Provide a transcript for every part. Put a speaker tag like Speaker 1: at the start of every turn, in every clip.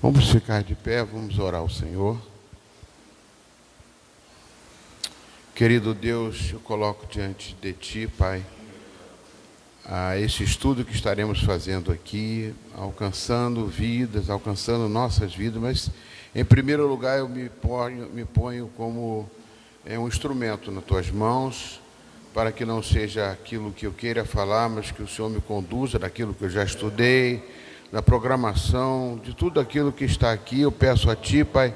Speaker 1: Vamos ficar de pé, vamos orar ao Senhor. Querido Deus, eu coloco diante de Ti, Pai, esse estudo que estaremos fazendo aqui, alcançando vidas, alcançando nossas vidas, mas em primeiro lugar eu me ponho como um instrumento nas Tuas mãos, para que não seja aquilo que eu queira falar, mas que o Senhor me conduza daquilo que eu já estudei, da programação, de tudo aquilo que está aqui. Eu peço a Ti, Pai,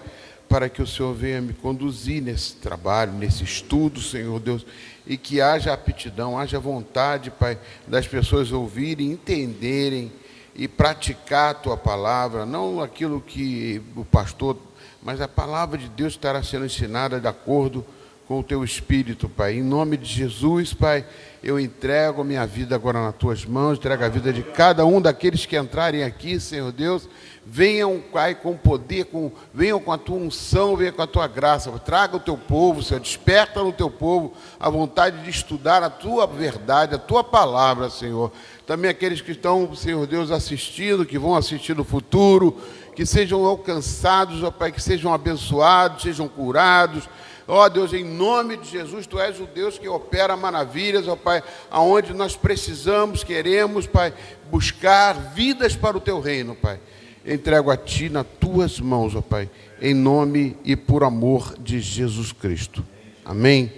Speaker 1: para que o Senhor venha me conduzir nesse trabalho, nesse estudo, Senhor Deus, e que haja aptidão, haja vontade, Pai, das pessoas ouvirem, entenderem e praticar a Tua palavra, não aquilo que o pastor, mas a palavra de Deus estará sendo ensinada de acordo com o Teu Espírito, Pai. Em nome de Jesus, Pai, eu entrego a minha vida agora nas Tuas mãos, entrego a vida de cada um daqueles que entrarem aqui, Senhor Deus. Venham, Pai, com poder, venham com a Tua unção, venham com a Tua graça. Traga o Teu povo, Senhor, desperta no Teu povo a vontade de estudar a Tua verdade, a Tua palavra, Senhor. Também aqueles que estão, Senhor Deus, assistindo, que vão assistir no futuro, que sejam alcançados, ó Pai, que sejam abençoados, sejam curados. Ó Deus, em nome de Jesus, Tu és o Deus que opera maravilhas, ó Pai, aonde nós precisamos, queremos, Pai, buscar vidas para o Teu reino, Pai. Entrego a Ti nas Tuas mãos, ó Pai, em nome e por amor de Jesus Cristo. Amém.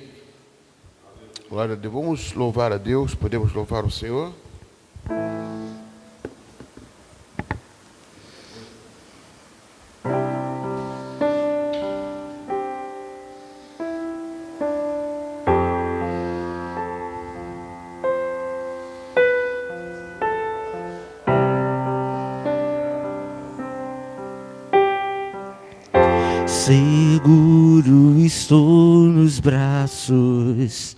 Speaker 1: Glória a Deus. Vamos louvar a Deus, podemos louvar o Senhor?
Speaker 2: Seguro estou nos braços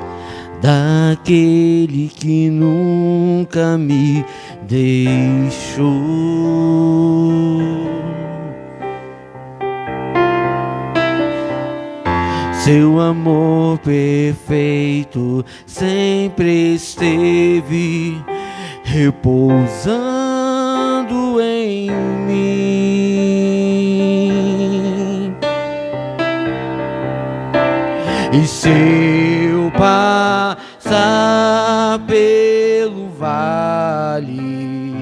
Speaker 2: daquele que nunca me deixou. Seu amor perfeito sempre esteve repousando em mim. E se eu passar pelo vale,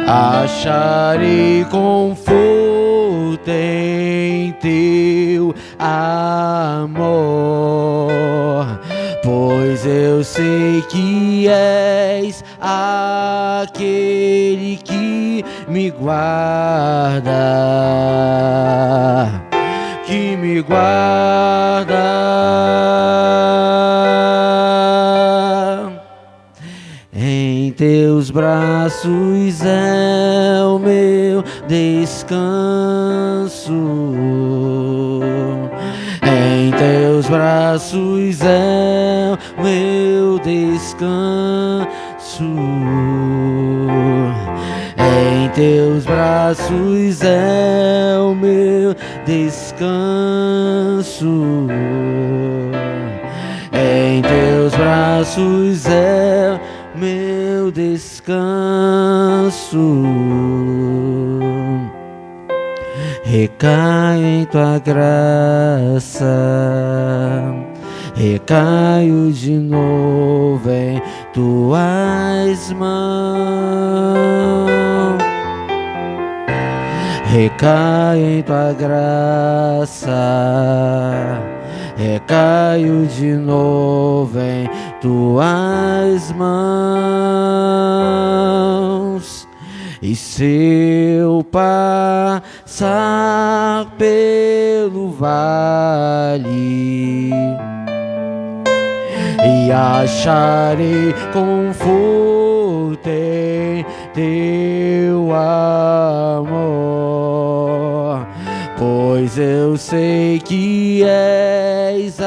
Speaker 2: acharei conforto em Teu amor, pois eu sei que és aquele que me guarda, que me guarda. Em Teus braços é o meu descanso, em Teus braços é o meu descanso, em Teus braços é o meu descanso, em Teus braços é o meu descanso. Recaio em Tua graça, recaio de novo em Tuas mãos. Recaio em Tua graça, recaio de novo em Tuas mãos. E se eu passar pelo vale, e acharei conforto em Teu amor, pois eu sei que és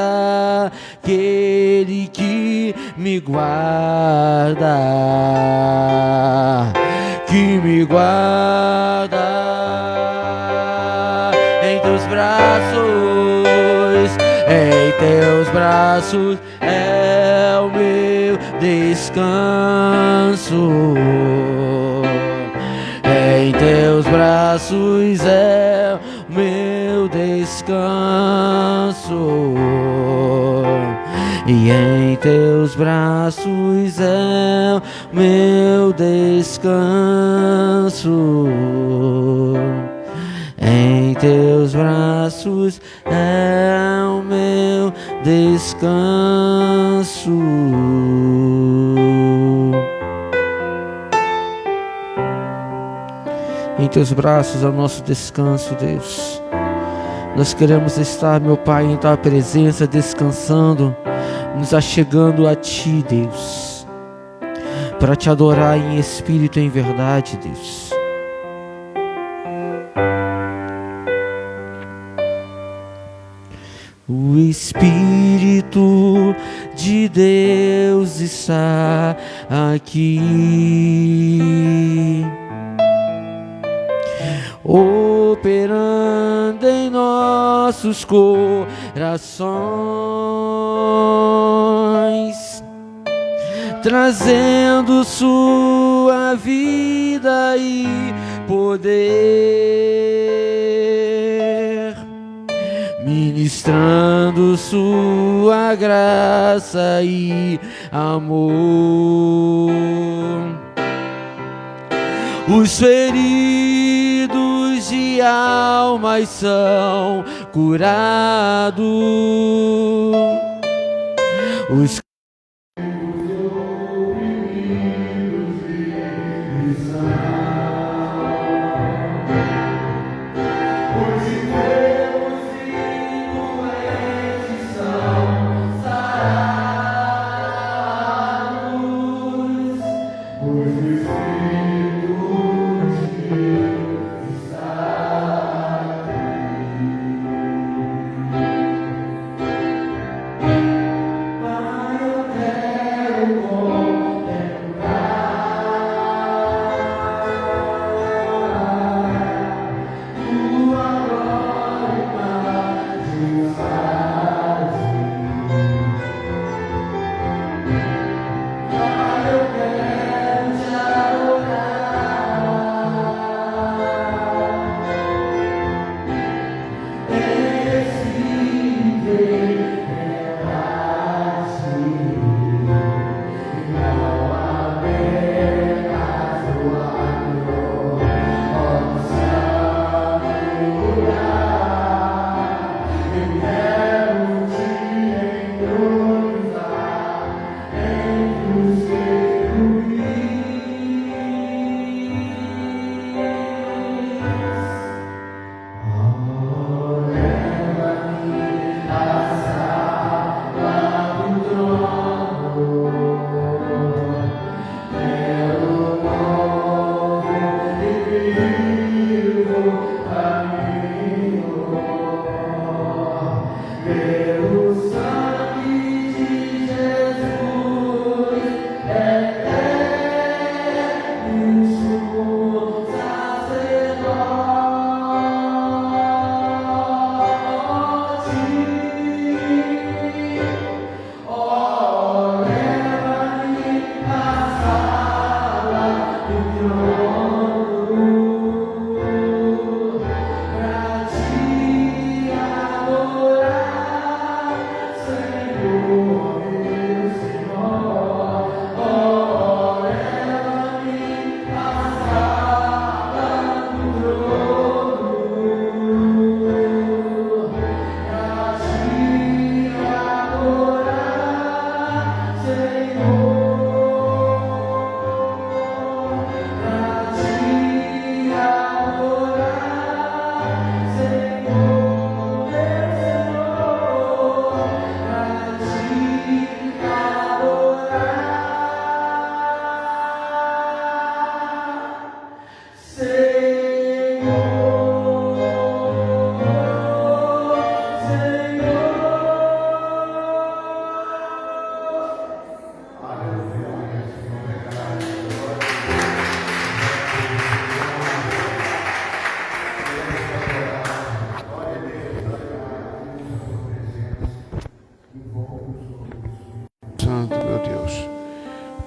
Speaker 2: aquele que me guarda, que me guarda. Em Teus braços, em Teus braços é o meu descanso. Em teus braços é o meu descanso, e em teus braços é o meu descanso. Em teus braços é o meu descanso. Em teus braços é o nosso descanso, Deus. Nós queremos estar, meu Pai, em tua presença, descansando, nos achegando a ti, Deus, para te adorar em espírito e em verdade, Deus. O Espírito de Deus está aqui, operando em nossos corações, trazendo sua vida e poder, ministrando sua graça e amor. Os feridos de almas são curados, os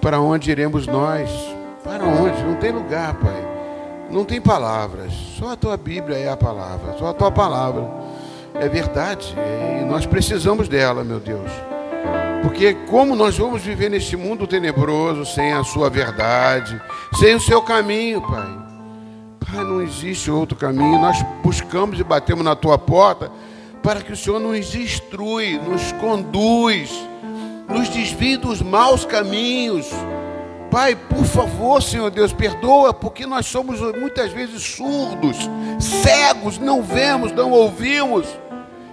Speaker 1: Para onde iremos nós? Para onde? Não tem lugar, Pai. Não tem palavras, só a tua Bíblia é a palavra, só a tua palavra é verdade, e nós precisamos dela, meu Deus. Porque como nós vamos viver neste mundo tenebroso sem a sua verdade, sem o seu caminho, Pai? Pai, não existe outro caminho. Nós buscamos e batemos na tua porta para que o Senhor nos instrui, nos conduz, nos desvie dos maus caminhos. Pai, por favor, Senhor Deus, perdoa, porque nós somos muitas vezes surdos, cegos, não vemos, não ouvimos.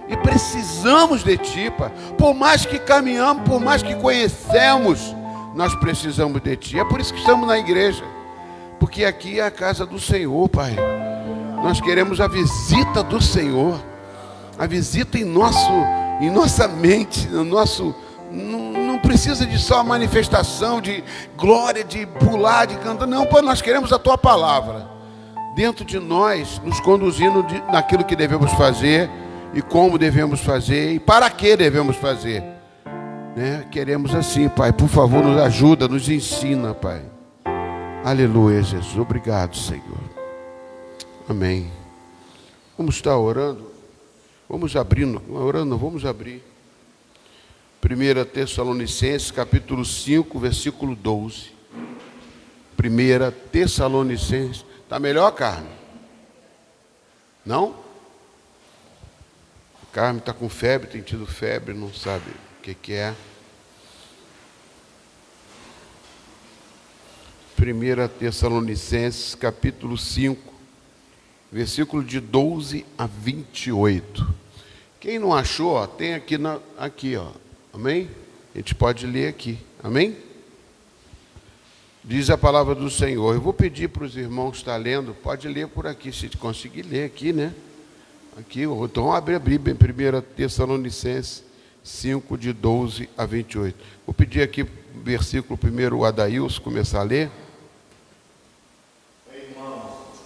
Speaker 1: E precisamos de Ti, Pai. Por mais que caminhamos, por mais que conhecemos, nós precisamos de Ti. É por isso que estamos na igreja. Porque aqui é a casa do Senhor, Pai. Nós queremos a visita do Senhor. A visita em nossa mente, no nosso... Não precisa de só manifestação de glória, de pular, de cantar. Não, Pai, nós queremos a Tua palavra dentro de nós, nos conduzindo naquilo que devemos fazer e como devemos fazer e para que devemos fazer, né? Queremos assim, Pai, por favor, nos ajuda, nos ensina, Pai. Aleluia, Jesus, obrigado, Senhor. Amém. Vamos estar orando, vamos abrir. 1 Tessalonicenses, capítulo 5, versículo 12. 1 Tessalonicenses, está melhor, Carmen? Não? Carmen está com febre, tem tido febre, não sabe o que é. 1 Tessalonicenses, capítulo 5, versículo de 12 a 28. Quem não achou, ó, tem aqui, ó. Amém? A gente pode ler aqui. Amém? Diz a palavra do Senhor. Eu vou pedir para os irmãos que estão lendo, pode ler por aqui, se conseguir ler aqui, né? Aqui, então abre a Bíblia em 1 Tessalonicenses 5, de 12 a 28. Vou pedir aqui, versículo primeiro, o Adailson começar a ler.
Speaker 3: Irmãos,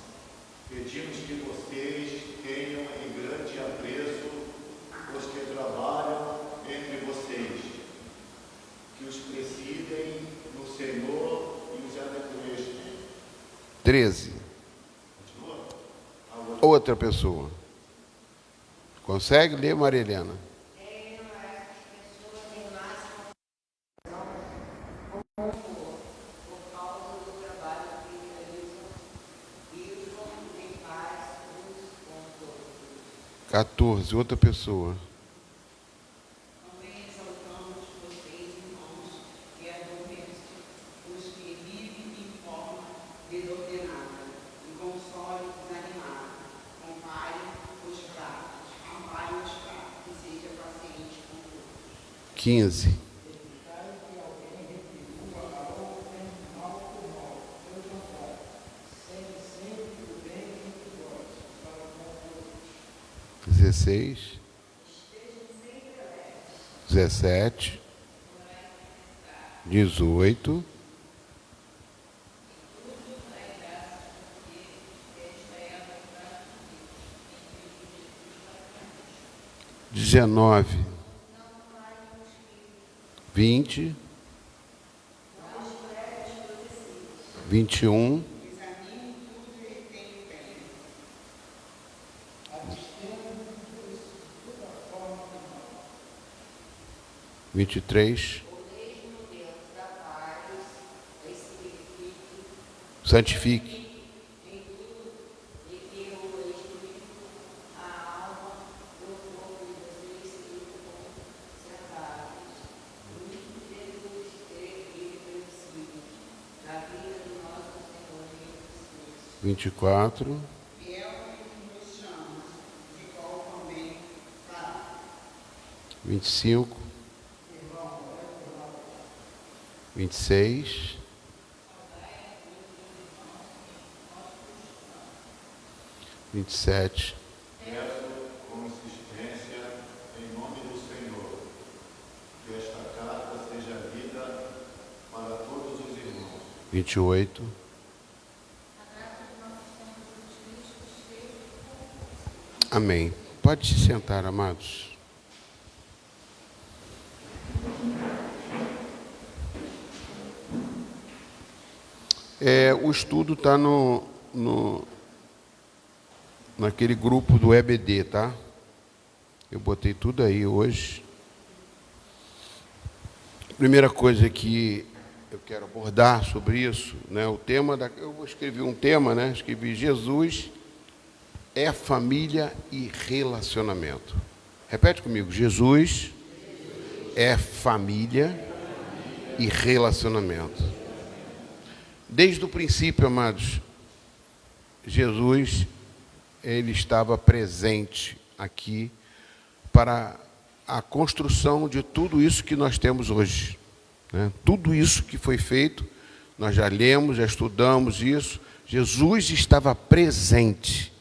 Speaker 3: pedimos que vocês tenham em grande apreço os que trabalham entre vocês, que os presidem no Senhor e os admoestem.
Speaker 1: 13. Outra pessoa. Consegue ler, Maria Helena?
Speaker 4: Por causa do trabalho que realizam e os em paz uns com todos.
Speaker 1: 14. Outra pessoa.
Speaker 4: Também exaltamos vocês, irmãos, e adormecem os que vivem em forma desordenada e console desanimada. Compare os fracos e seja paciente com todos.
Speaker 1: 15. 16, 17, 18, 19, 20, 21, 23, santifique. Vinte e quatro, 25, 26, 27,
Speaker 3: Peço com insistência, em nome do Senhor, que esta carta seja lida para todos os irmãos.
Speaker 1: 28, amém. Pode se sentar, amados. O estudo está no naquele grupo do EBD, tá? Eu botei tudo aí hoje. Primeira coisa que eu quero abordar sobre isso, né? O tema eu escrevi um tema, né? Escrevi Jesus é família e relacionamento. Repete comigo. Jesus é família e relacionamento. Desde o princípio, amados, Jesus, ele estava presente aqui para a construção de tudo isso que nós temos hoje, né? Tudo isso que foi feito, nós já lemos, já estudamos isso. Jesus estava presente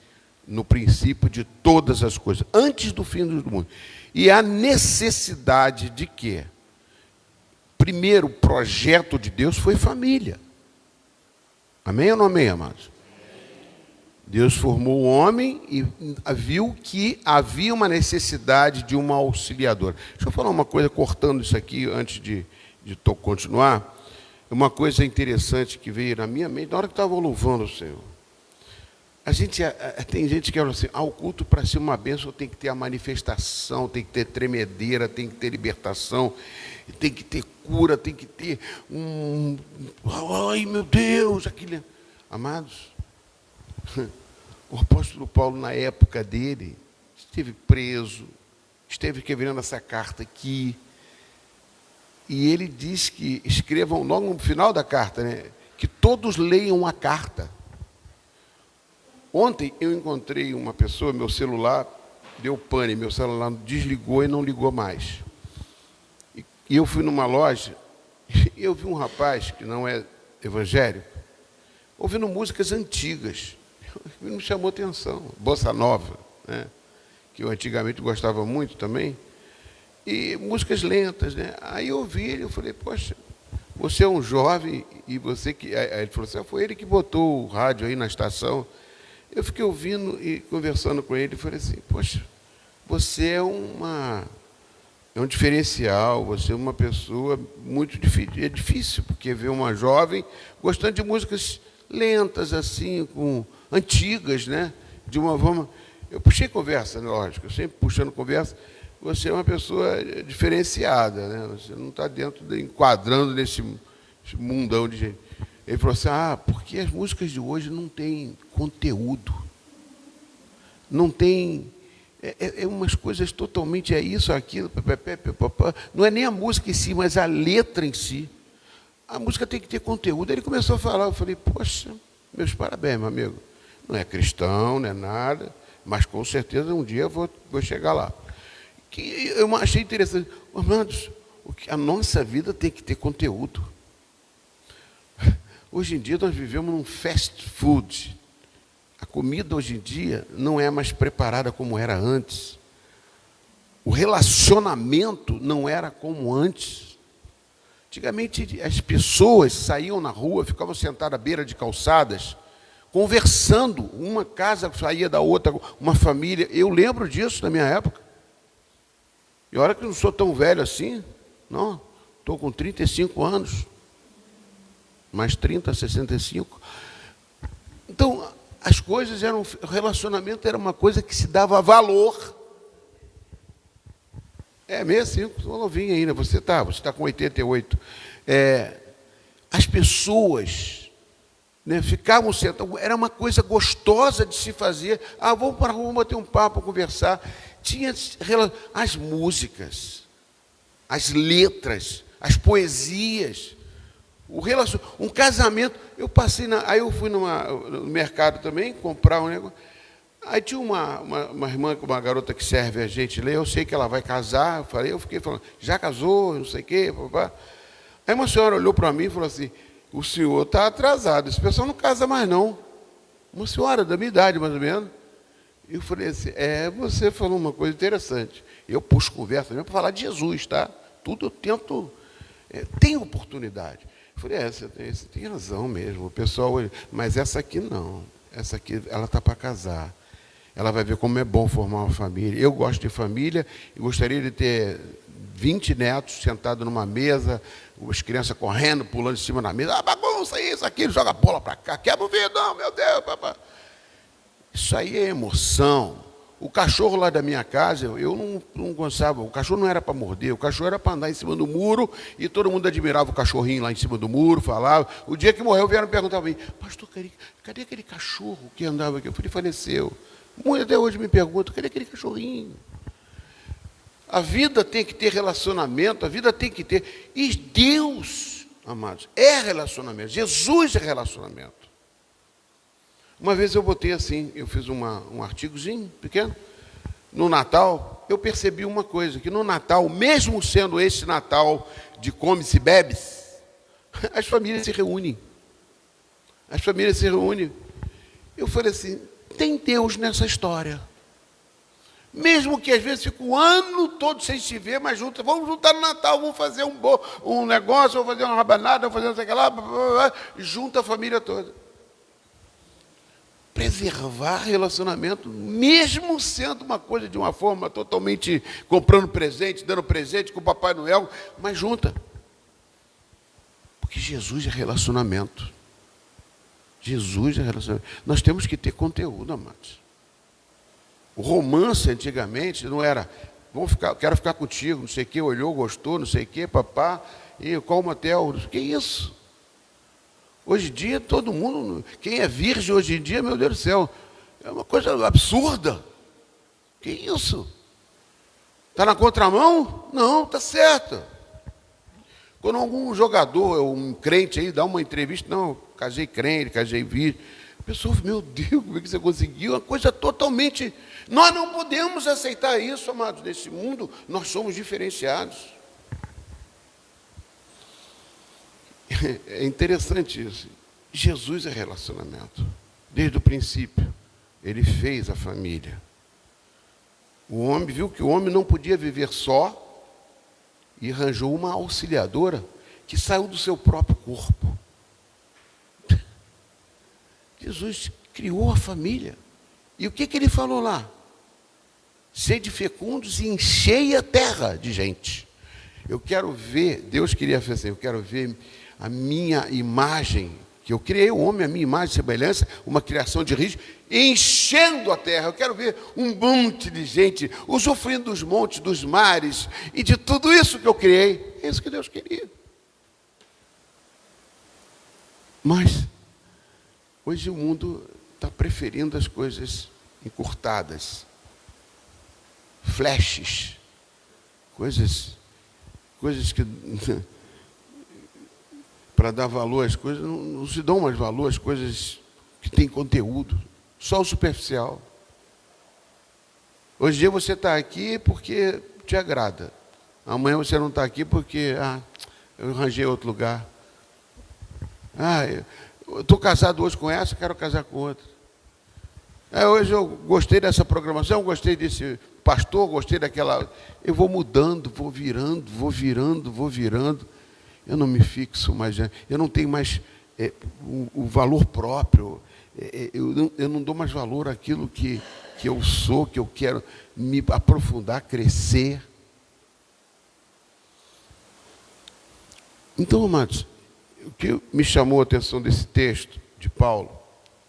Speaker 1: no princípio de todas as coisas, antes do fim do mundo. E a necessidade de quê? Primeiro projeto de Deus foi família. Amém ou não amém, amados? Deus formou o homem e viu que havia uma necessidade de uma auxiliadora. Deixa eu falar uma coisa, cortando isso aqui, antes de continuar. Uma coisa interessante que veio na minha mente, na hora que eu estava louvando o Senhor. Tem gente que fala assim, o culto para ser uma bênção tem que ter a manifestação, tem que ter tremedeira, tem que ter libertação, tem que ter cura, tem que ter ai meu Deus, aquele... Amados, o apóstolo Paulo, na época dele, esteve preso, esteve escrevendo essa carta aqui, e ele diz que escrevam logo no final da carta, né, que todos leiam a carta. Ontem eu encontrei uma pessoa, meu celular deu pane, meu celular desligou e não ligou mais. E eu fui numa loja, e eu vi um rapaz que não é evangélico, ouvindo músicas antigas. Me chamou atenção, bossa nova, né? Que eu antigamente gostava muito também, e músicas lentas, né? Aí eu ouvi ele, eu falei, poxa, você é um jovem, e você que... Aí ele falou assim, foi ele que botou o rádio aí na estação. Eu fiquei ouvindo e conversando com ele, e falei assim, poxa, você é um diferencial, você é uma pessoa muito difícil. É difícil, porque ver uma jovem gostando de músicas lentas, assim, antigas, né? De uma forma... Eu puxei conversa, lógico, eu sempre puxando conversa. Você é uma pessoa diferenciada, né? Você não está enquadrando nesse mundão de gente. Ele falou assim, porque as músicas de hoje não têm conteúdo. Não tem... umas coisas totalmente, isso, aquilo, não é nem a música em si, mas a letra em si. A música tem que ter conteúdo. Ele começou a falar, eu falei, poxa, meus parabéns, meu amigo. Não é cristão, não é nada, mas com certeza um dia eu vou chegar lá. Que eu achei interessante. Amados, a nossa vida tem que ter conteúdo. Hoje em dia nós vivemos num fast food. A comida hoje em dia não é mais preparada como era antes. O relacionamento não era como antes. Antigamente as pessoas saíam na rua, ficavam sentadas à beira de calçadas, conversando, uma casa saía da outra, uma família. Eu lembro disso na minha época. E olha que eu não sou tão velho assim, não, estou com 35 anos, mais 30, 65. Então, as coisas o relacionamento era uma coisa que se dava valor. 65, estou novinho ainda, você está com 88. As pessoas, né, ficavam sentadas, era uma coisa gostosa de se fazer. Vamos para a rua, bater um papo, conversar. Tinha as músicas, as letras, as poesias, um casamento. Eu passei, aí eu fui no mercado também, comprar um negócio. Aí tinha uma irmã, uma garota que serve a gente lá, eu sei que ela vai casar, eu fiquei falando, já casou, não sei o quê, papá. Aí uma senhora olhou para mim e falou assim, o senhor está atrasado, esse pessoal não casa mais não. Uma senhora da minha idade, mais ou menos. Eu falei assim, você falou uma coisa interessante. Eu puxo conversa mesmo para falar de Jesus, tá? Tudo eu tento, tem oportunidade. Eu falei, você tem razão mesmo, o pessoal, mas essa aqui não, essa aqui ela está para casar. Ela vai ver como é bom formar uma família. Eu gosto de família e gostaria de ter 20 netos sentados numa mesa, as crianças correndo, pulando em cima da mesa. Bagunça, isso, aquilo, joga a bola para cá, quebra o vidro, não, meu Deus, papai. Isso aí é emoção. O cachorro lá da minha casa, eu não gostava, o cachorro não era para morder, o cachorro era para andar em cima do muro, e todo mundo admirava o cachorrinho lá em cima do muro, falava. O dia que morreu, vieram perguntar para mim, pastor, cadê aquele cachorro que andava aqui? Eu falei, faleceu. Até hoje me perguntam, cadê aquele cachorrinho? A vida tem que ter relacionamento, a vida tem que ter. E Deus, amados, é relacionamento. Jesus é relacionamento. Uma vez eu botei assim, eu fiz um artigozinho pequeno. No Natal, eu percebi uma coisa, que no Natal, mesmo sendo esse Natal de come-se e bebe-se, as famílias se reúnem. As famílias se reúnem. Eu falei assim, tem Deus nessa história. Mesmo que às vezes fique o ano todo sem se ver, mas vamos juntar no Natal, vamos fazer um negócio, vamos fazer uma rabanada, vamos fazer não sei o que lá, blá, blá, blá, junta a família toda. Preservar relacionamento, mesmo sendo uma coisa de uma forma totalmente comprando presente, dando presente com o Papai Noel, mas junta. Porque Jesus é relacionamento. Jesus é relacionamento. Nós temos que ter conteúdo, amados. O romance, antigamente, não era, quero ficar contigo, não sei o que, olhou, gostou, não sei o que, papá, e qual motel, que isso? Hoje em dia, todo mundo, quem é virgem hoje em dia, meu Deus do céu, é uma coisa absurda. Que isso? Está na contramão? Não, está certo. Quando algum jogador, um crente aí, dá uma entrevista, não, casei crente, casei virgem, a pessoa, meu Deus, como é que você conseguiu? Uma coisa totalmente... Nós não podemos aceitar isso, amados, nesse mundo, nós somos diferenciados. É interessante isso. Jesus é relacionamento. Desde o princípio, ele fez a família. O homem viu que o homem não podia viver só e arranjou uma auxiliadora que saiu do seu próprio corpo. Jesus criou a família. E o que ele falou lá? Sede fecundos e enchei a terra de gente. Eu quero ver, Deus queria fazer assim, eu quero ver a minha imagem, que eu criei o homem, a minha imagem e semelhança, uma criação de risco, enchendo a terra. Eu quero ver um monte de gente usufruindo dos montes, dos mares, e de tudo isso que eu criei. É isso que Deus queria. Mas, hoje o mundo está preferindo as coisas encurtadas, flashes, coisas que... para dar valor às coisas, não se dão mais valor às coisas que têm conteúdo, só o superficial. Hoje em dia você está aqui porque te agrada. Amanhã você não está aqui porque, eu arranjei outro lugar. Eu estou casado hoje com essa, quero casar com outra. Hoje eu gostei dessa programação, gostei desse pastor, gostei daquela... Eu vou mudando, vou virando. Eu não me fixo mais, eu não tenho mais o valor próprio, eu não dou mais valor àquilo que eu sou, que eu quero me aprofundar, crescer. Então, amados, o que me chamou a atenção desse texto de Paulo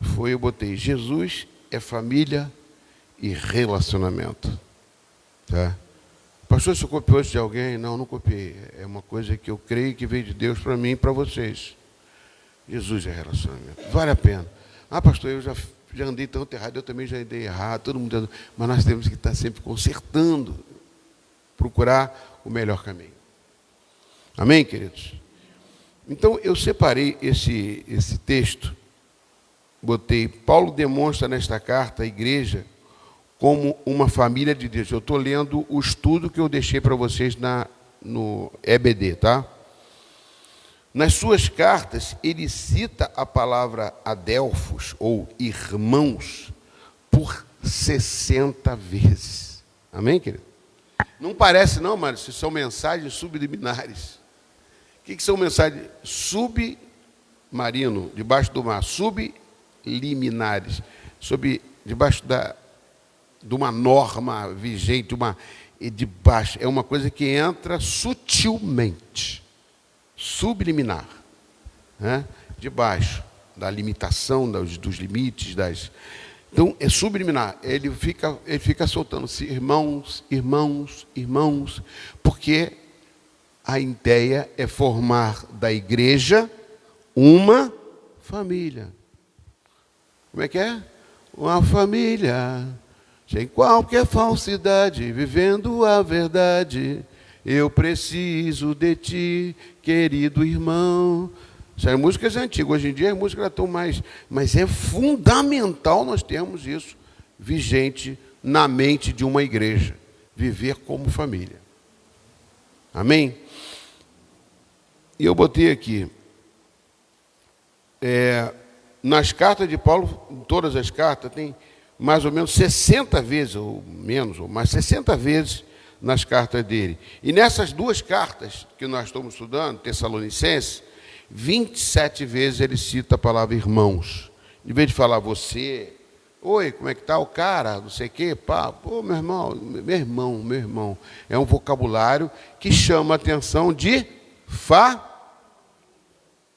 Speaker 1: foi, eu botei, Jesus é família e relacionamento. Tá? Pastor, você copiou isso de alguém? Não, não copiei. É uma coisa que eu creio que veio de Deus para mim e para vocês. Jesus é relacionamento. Vale a pena. Pastor, eu já andei tanto errado, eu também já andei errado, todo mundo... Mas nós temos que estar sempre consertando, procurar o melhor caminho. Amém, queridos? Então, eu separei esse texto, botei, Paulo demonstra nesta carta à igreja como uma família de Deus. Eu estou lendo o estudo que eu deixei para vocês no EBD, tá? Nas suas cartas, ele cita a palavra adelfos, ou irmãos, por 60 vezes. Amém, querido? Não parece não, mas são mensagens subliminares. O que são mensagens? Submarino, debaixo do mar, subliminares, debaixo de uma norma vigente, e de baixo. É uma coisa que entra sutilmente, subliminar, né? De baixo, da limitação, dos limites, Então, é subliminar. Ele fica soltando-se, irmãos, irmãos, irmãos, porque a ideia é formar da igreja uma família. Como é que é? Uma família, sem qualquer falsidade, vivendo a verdade. Eu preciso de ti, querido irmão. Essas músicas antigas, hoje em dia a música não é tão mais... Mas é fundamental nós termos isso vigente na mente de uma igreja. Viver como família. Amém? E eu botei aqui... nas cartas de Paulo, em todas as cartas, tem mais ou menos 60 vezes, ou menos, ou mais 60 vezes nas cartas dele. E nessas duas cartas que nós estamos estudando, Tessalonicenses, 27 vezes ele cita a palavra irmãos. Em vez de falar você, oi, como é que está o cara, não sei o quê, pá, pô, meu irmão. É um vocabulário que chama a atenção de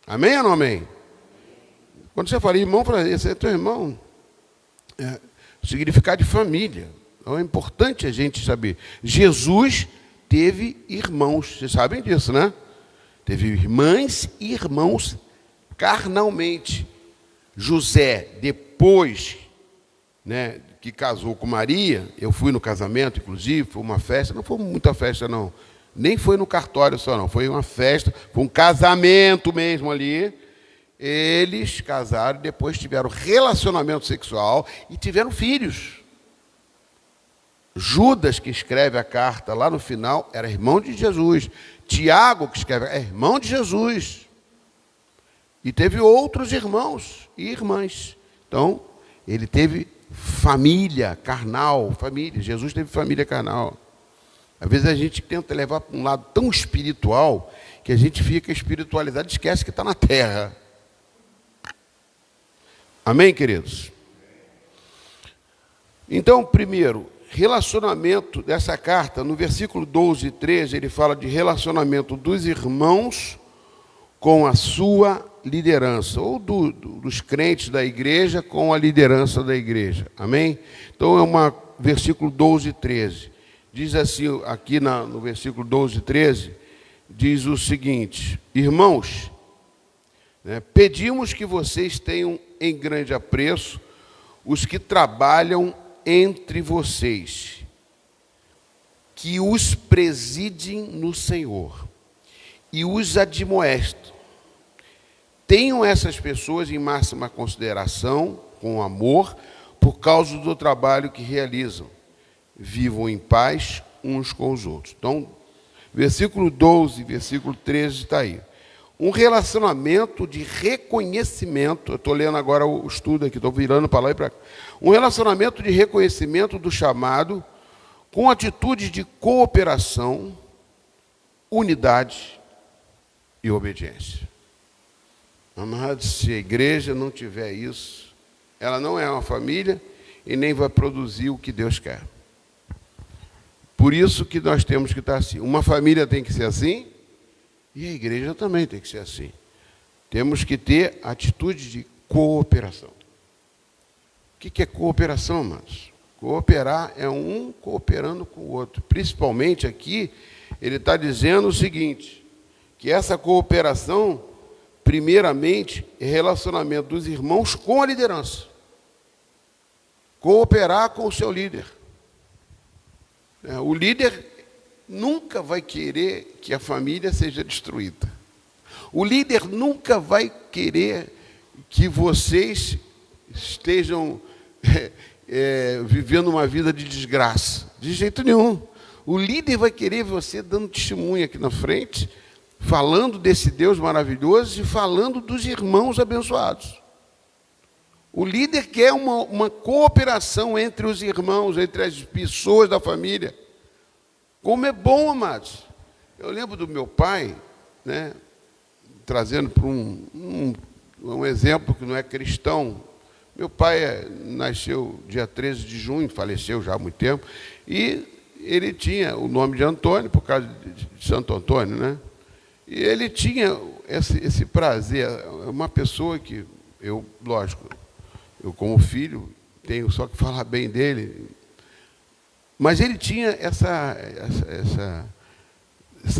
Speaker 1: Amém ou não amém? Quando você fala irmão, esse é teu irmão. O significado de família. Então é importante a gente saber. Jesus teve irmãos, vocês sabem disso, né? Teve irmãs e irmãos carnalmente. José, depois, né, que casou com Maria, eu fui no casamento, inclusive, foi uma festa, não foi muita festa, não. Nem foi no cartório só, não. Foi uma festa, foi um casamento mesmo ali. Eles casaram, depois tiveram relacionamento sexual e tiveram filhos. Judas, que escreve a carta lá no final, era irmão de Jesus. Tiago, que escreve, é irmão de Jesus. E teve outros irmãos e irmãs. Então, ele teve família carnal, família. Jesus teve família carnal. Às vezes a gente tenta levar para um lado tão espiritual que a gente fica espiritualizado e esquece que está na terra. Amém, queridos? Então, primeiro, relacionamento dessa carta, no versículo 12 e 13, ele fala de relacionamento dos irmãos com a sua liderança, ou dos crentes da igreja com a liderança da igreja. Amém? Então, versículo 12 e 13. Diz assim, aqui no versículo 12 e 13, diz o seguinte: irmãos, pedimos que vocês tenham em grande apreço os que trabalham entre vocês, que os presidem no Senhor e os admoestam. Tenham essas pessoas em máxima consideração, com amor, por causa do trabalho que realizam. Vivam em paz uns com os outros. Então, versículo 12, versículo 13 está aí. Um relacionamento de reconhecimento, eu estou lendo agora o estudo aqui, estou virando para lá e para cá. Um relacionamento de reconhecimento do chamado, com atitude de cooperação, unidade e obediência. Amados, se a igreja não tiver isso, ela não é uma família e nem vai produzir o que Deus quer. Por isso que nós temos que estar assim. Uma família tem que ser assim, e a igreja também tem que ser assim. Temos que ter atitude de cooperação. O que é cooperação, amados? Cooperar é um cooperando com o outro. Principalmente aqui, ele está dizendo o seguinte, que essa cooperação, primeiramente, é relacionamento dos irmãos com a liderança. Cooperar com o seu líder. O líder nunca vai querer que a família seja destruída. O líder nunca vai querer que vocês estejam vivendo uma vida de desgraça. De jeito nenhum. O líder vai querer você dando testemunho aqui na frente, falando desse Deus maravilhoso e falando dos irmãos abençoados. O líder quer uma cooperação entre os irmãos, entre as pessoas da família. Como é bom, amados. Eu lembro do meu pai, né, trazendo para um exemplo que não é cristão. Meu pai nasceu dia 13 de junho, faleceu já há muito tempo, e ele tinha o nome de Antônio, por causa de Santo Antônio, né? E ele tinha esse prazer. Uma pessoa que eu, lógico, eu como filho, tenho só que falar bem dele, mas ele tinha essa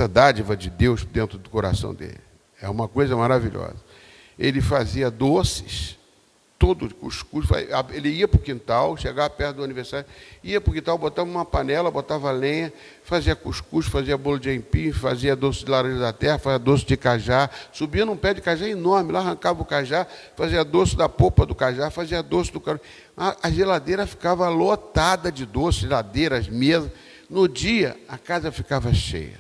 Speaker 1: dádiva de Deus dentro do coração dele. É uma coisa maravilhosa. Ele fazia doces, todo cuscuz, ele ia para o quintal, chegava perto do aniversário, ia para o quintal, botava uma panela, botava lenha, fazia cuscuz, fazia bolo de aipim, fazia doce de laranja da terra, fazia doce de cajá, subia num pé de cajá enorme, lá arrancava o cajá, fazia doce da polpa do cajá, fazia doce do caroço. A geladeira ficava lotada de doce, geladeiras, mesas. No dia, a casa ficava cheia.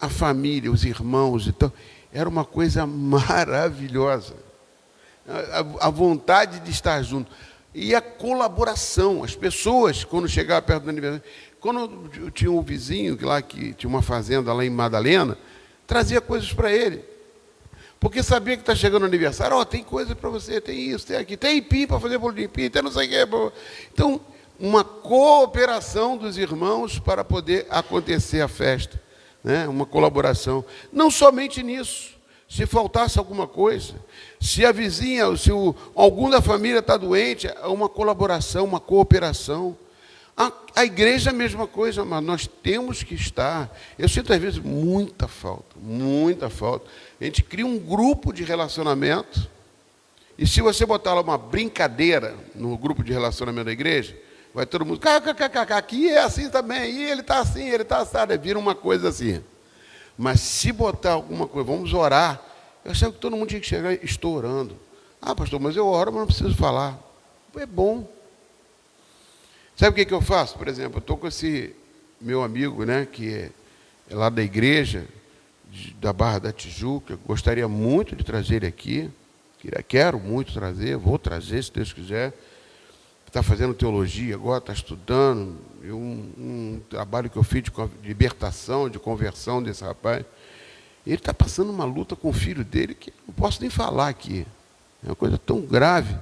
Speaker 1: A família, os irmãos, então, era uma coisa maravilhosa. A vontade de estar junto. E a colaboração. As pessoas, quando chegavam perto do aniversário, quando eu tinha um vizinho lá que tinha uma fazenda lá em Madalena, trazia coisas para ele. Porque sabia que está chegando o aniversário, tem coisa para você, tem isso, tem aqui, tem aipim para fazer bolo de aipim, tem não sei o quê. Então, uma cooperação dos irmãos para poder acontecer a festa. Né? Uma colaboração. Não somente nisso. Se faltasse alguma coisa, se a vizinha, algum da família está doente, uma colaboração, uma cooperação. A igreja é a mesma coisa, mas nós temos que estar. Eu sinto às vezes muita falta, muita falta. A gente cria um grupo de relacionamento, e se você botar lá uma brincadeira no grupo de relacionamento da igreja, vai todo mundo, aqui é assim também, e ele está assim, ele está assado, vira uma coisa assim. Mas se botar alguma coisa, vamos orar, eu achava que todo mundo tinha que chegar, estou orando. Pastor, mas eu oro, mas não preciso falar. É bom. Sabe o que eu faço? Por exemplo, eu estou com esse meu amigo, né, que é lá da igreja, da Barra da Tijuca, gostaria muito de trazer ele aqui, quero muito trazer, vou trazer, se Deus quiser. Está fazendo teologia agora, está estudando, um trabalho que eu fiz de libertação, de conversão desse rapaz. Ele está passando uma luta com o filho dele que não posso nem falar aqui. É uma coisa tão grave.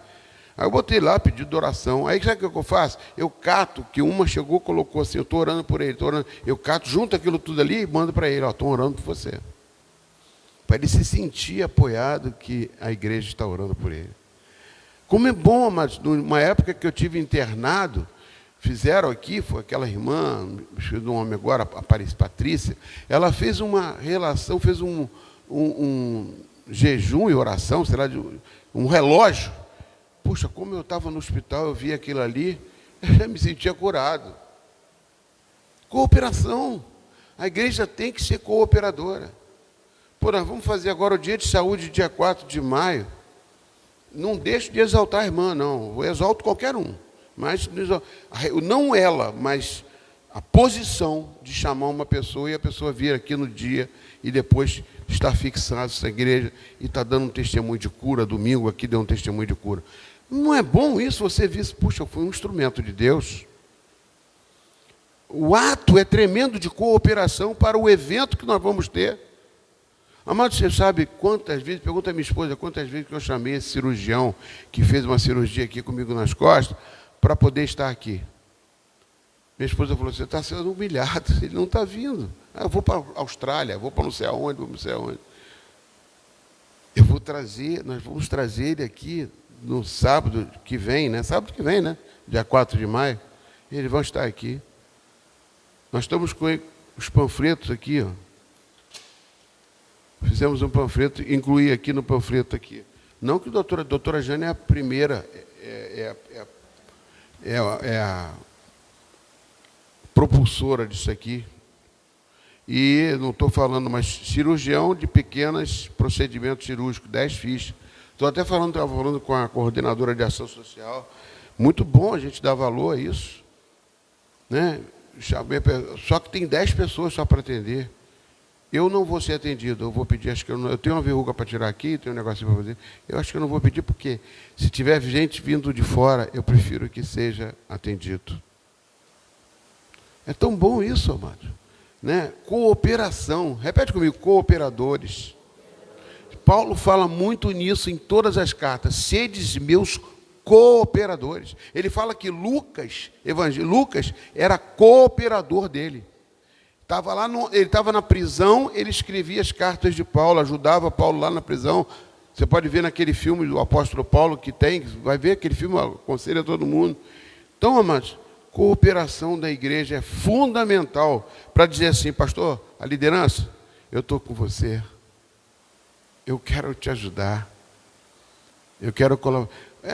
Speaker 1: Aí eu botei lá, pedido de oração. Aí sabe o que eu faço? Eu cato, que uma chegou, colocou assim, eu estou orando por ele, estou orando. Eu cato, junto aquilo tudo ali e mando para ele, estou orando por você. Para ele se sentir apoiado que a igreja está orando por ele. Como é bom, mas numa época que eu tive internado, fizeram aqui, foi aquela irmã, filho de um homem agora, a Patrícia, ela fez uma relação, fez um jejum e oração, sei lá, um relógio. Puxa, como eu estava no hospital, eu vi aquilo ali, eu já me sentia curado. Cooperação. A igreja tem que ser cooperadora. Pô, nós vamos fazer agora o dia de saúde, dia 4 de maio. Não deixo de exaltar a irmã, não. Eu exalto qualquer um. Mas não ela, mas a posição de chamar uma pessoa e a pessoa vir aqui no dia e depois estar fixado nessa igreja e estar dando um testemunho de cura. Domingo aqui deu um testemunho de cura. Não é bom isso? Você visse, puxa, eu fui um instrumento de Deus. O ato é tremendo de cooperação para o evento que nós vamos ter. Amado, você sabe quantas vezes, pergunta a minha esposa, quantas vezes que eu chamei esse cirurgião que fez uma cirurgia aqui comigo nas costas para poder estar aqui. Minha esposa falou, você está sendo humilhado, ele não está vindo. Eu vou para a Austrália, vou para não sei aonde, vou não sei aonde. Eu vou trazer, nós vamos trazer ele aqui no sábado que vem, né? Sábado que vem, né? Dia 4 de maio. Eles vão estar aqui. Nós estamos com os panfletos aqui, ó. Fizemos um panfleto, incluí aqui no panfleto aqui. Não que a doutora Jane é a primeira, é a propulsora disso aqui. E não estou falando, mas cirurgião de pequenos procedimentos cirúrgicos, 10 fichas. Estava falando com a coordenadora de ação social. Muito bom a gente dar valor a isso. Né? Só que tem 10 pessoas só para atender. Eu não vou ser atendido, eu vou pedir, acho que eu tenho uma verruga para tirar aqui, tenho um negocinho para fazer. Eu acho que eu não vou pedir, porque se tiver gente vindo de fora, eu prefiro que seja atendido. É tão bom isso, amado. Né? Cooperação. Repete comigo, cooperadores. Paulo fala muito nisso em todas as cartas. Sedes meus cooperadores. Ele fala que Lucas era cooperador dele. Ele estava na prisão, ele escrevia as cartas de Paulo, ajudava Paulo lá na prisão. Você pode ver naquele filme do apóstolo Paulo que tem, vai ver aquele filme, aconselho a todo mundo. Então, amados, cooperação da igreja é fundamental para dizer assim, pastor, a liderança, eu estou com você, eu quero te ajudar, eu quero colaborar.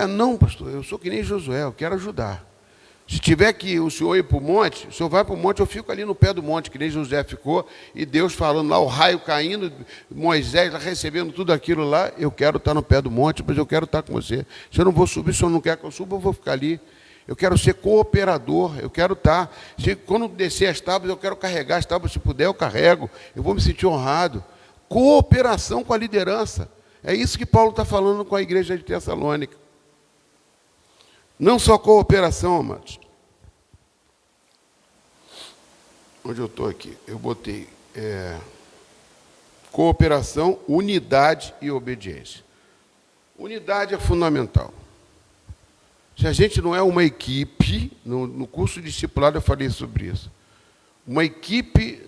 Speaker 1: Não, pastor, eu sou que nem Josué, eu quero ajudar. Se tiver que o senhor ir para o monte, o senhor vai para o monte, eu fico ali no pé do monte, que nem José ficou, e Deus falando lá, o raio caindo, Moisés recebendo tudo aquilo lá, eu quero estar no pé do monte, mas eu quero estar com você. Se eu não vou subir, se o senhor não quer que eu suba, eu vou ficar ali. Eu quero ser cooperador, eu quero estar. Quando descer as tábuas, eu quero carregar as tábuas, se puder, eu carrego. Eu vou me sentir honrado. Cooperação com a liderança. É isso que Paulo está falando com a igreja de Tessalônica. Não só cooperação, amados. Onde eu estou aqui? Eu botei cooperação, unidade e obediência. Unidade é fundamental. Se a gente não é uma equipe, no curso de discipulado eu falei sobre isso. Uma equipe,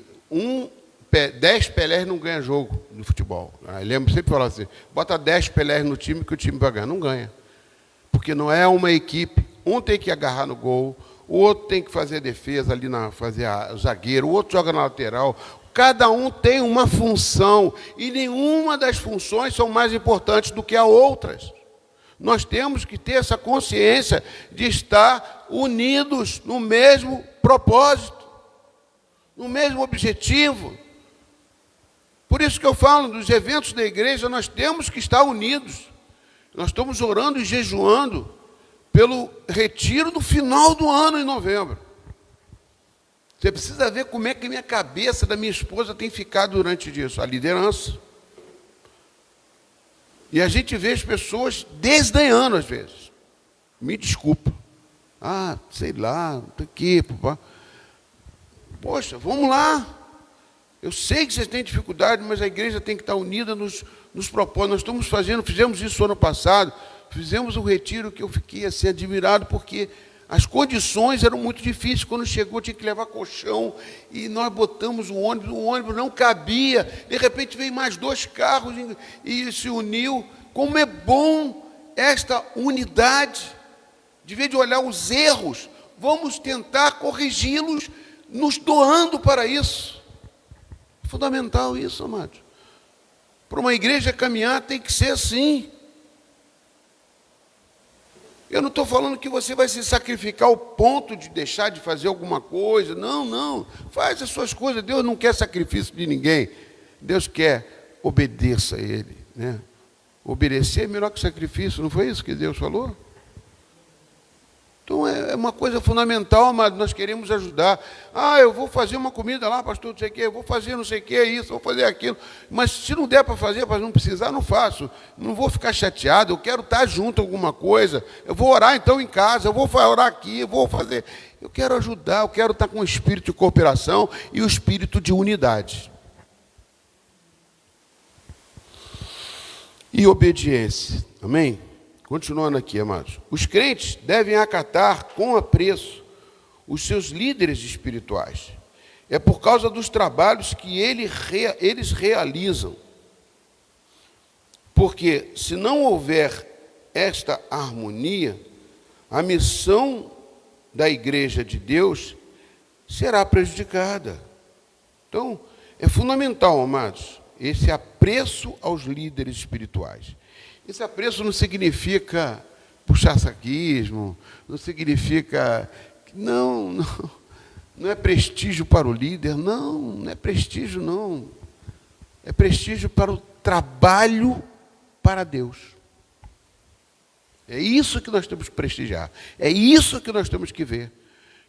Speaker 1: 10 Pelés não ganha jogo no futebol. Eu lembro sempre falar assim, bota 10 Pelés no time que o time vai ganhar. Não ganha. Porque não é uma equipe. Um tem que agarrar no gol, o outro tem que fazer a defesa ali, fazer o zagueiro, o outro joga na lateral. Cada um tem uma função e nenhuma das funções são mais importantes do que as outras. Nós temos que ter essa consciência de estar unidos no mesmo propósito, no mesmo objetivo. Por isso que eu falo, dos eventos da igreja, nós temos que estar unidos. Nós estamos orando e jejuando pelo retiro do final do ano, em novembro. Você precisa ver como é que a minha cabeça da minha esposa tem ficado durante isso. A liderança. E a gente vê as pessoas desdenhando às vezes. Me desculpa. Sei lá, estou aqui. Papá. Poxa, vamos lá. Eu sei que vocês têm dificuldade, mas a igreja tem que estar unida nos propósitos. Nós fizemos isso ano passado, fizemos um retiro que eu fiquei assim admirado, porque as condições eram muito difíceis. Quando chegou, tinha que levar colchão, e nós botamos o ônibus não cabia. De repente veio mais 2 carros e se uniu. Como é bom esta unidade, de vez de olhar os erros, vamos tentar corrigi-los, nos doando para isso. É fundamental isso, amados. Para uma igreja caminhar tem que ser assim. Eu não estou falando que você vai se sacrificar ao ponto de deixar de fazer alguma coisa. Não. Faz as suas coisas. Deus não quer sacrifício de ninguém. Deus quer, obedeça a Ele. Né? Obedecer é melhor que sacrifício. Não foi isso que Deus falou? Então é uma coisa fundamental, mas nós queremos ajudar. Eu vou fazer uma comida lá, pastor, não sei o quê, eu vou fazer não sei o que, isso, vou fazer aquilo. Mas se não der para fazer, para não precisar, não faço. Não vou ficar chateado, eu quero estar junto a alguma coisa. Eu vou orar então em casa, eu vou orar aqui, eu vou fazer. Eu quero ajudar, eu quero estar com o espírito de cooperação e o espírito de unidade. E obediência, amém? Continuando aqui, amados. Os crentes devem acatar com apreço os seus líderes espirituais. É por causa dos trabalhos que eles realizam. Porque se não houver esta harmonia, a missão da igreja de Deus será prejudicada. Então, é fundamental, amados, esse apreço aos líderes espirituais. Esse apreço não significa puxa-saquismo, não significa... Não é prestígio para o líder, não é prestígio, não. É prestígio para o trabalho para Deus. É isso que nós temos que prestigiar, é isso que nós temos que ver.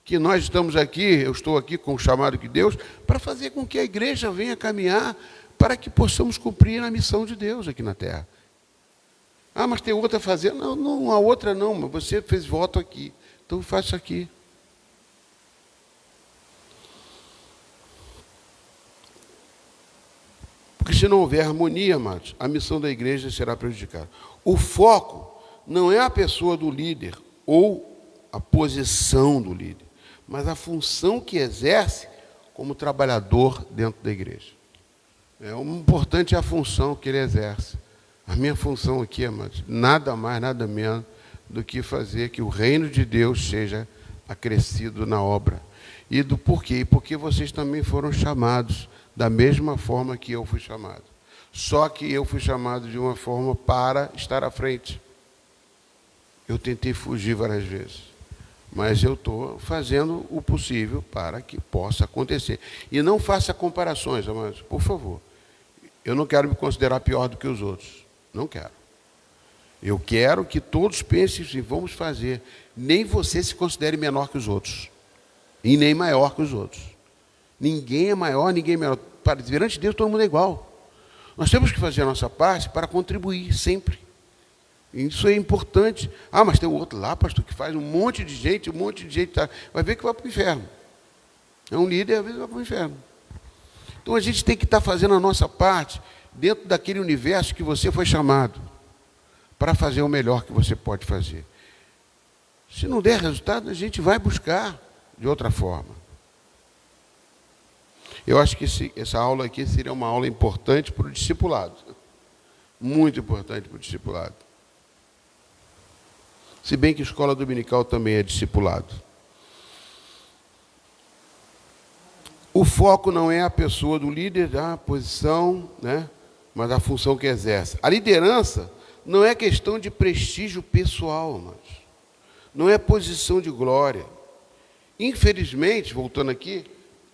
Speaker 1: Que nós estamos aqui, eu estou aqui com o chamado de Deus, para fazer com que a igreja venha caminhar, para que possamos cumprir a missão de Deus aqui na terra. Mas tem outra a fazer. Não, a outra não, mas você fez voto aqui, então faça aqui. Porque se não houver harmonia, amados, a missão da igreja será prejudicada. O foco não é a pessoa do líder ou a posição do líder, mas a função que exerce como trabalhador dentro da igreja. O importante é a função que ele exerce. A minha função aqui, amados, nada mais, nada menos do que fazer que o reino de Deus seja acrescido na obra. E do porquê? Porque vocês também foram chamados da mesma forma que eu fui chamado. Só que eu fui chamado de uma forma para estar à frente. Eu tentei fugir várias vezes, mas eu estou fazendo o possível para que possa acontecer. E não faça comparações, amados, por favor. Eu não quero me considerar pior do que os outros. Não quero. Eu quero que todos pensem assim, vamos fazer. Nem você se considere menor que os outros. E nem maior que os outros. Ninguém é maior, ninguém é menor. Perante de Deus, todo mundo é igual. Nós temos que fazer a nossa parte para contribuir sempre. Isso é importante. Ah, mas tem o outro lá, pastor, que faz um monte de gente. Tá. Vai ver que vai para o inferno. É um líder, às vezes vai para o inferno. Então a gente tem que estar fazendo a nossa parte dentro daquele universo que você foi chamado para fazer o melhor que você pode fazer. Se não der resultado, a gente vai buscar de outra forma. Eu acho que essa aula aqui seria uma aula importante para o discipulado. Muito importante para o discipulado. Se bem que a escola dominical também é discipulado. O foco não é a pessoa do líder, a posição, né? Mas a função que exerce. A liderança não é questão de prestígio pessoal, mas não é posição de glória. Infelizmente, voltando aqui,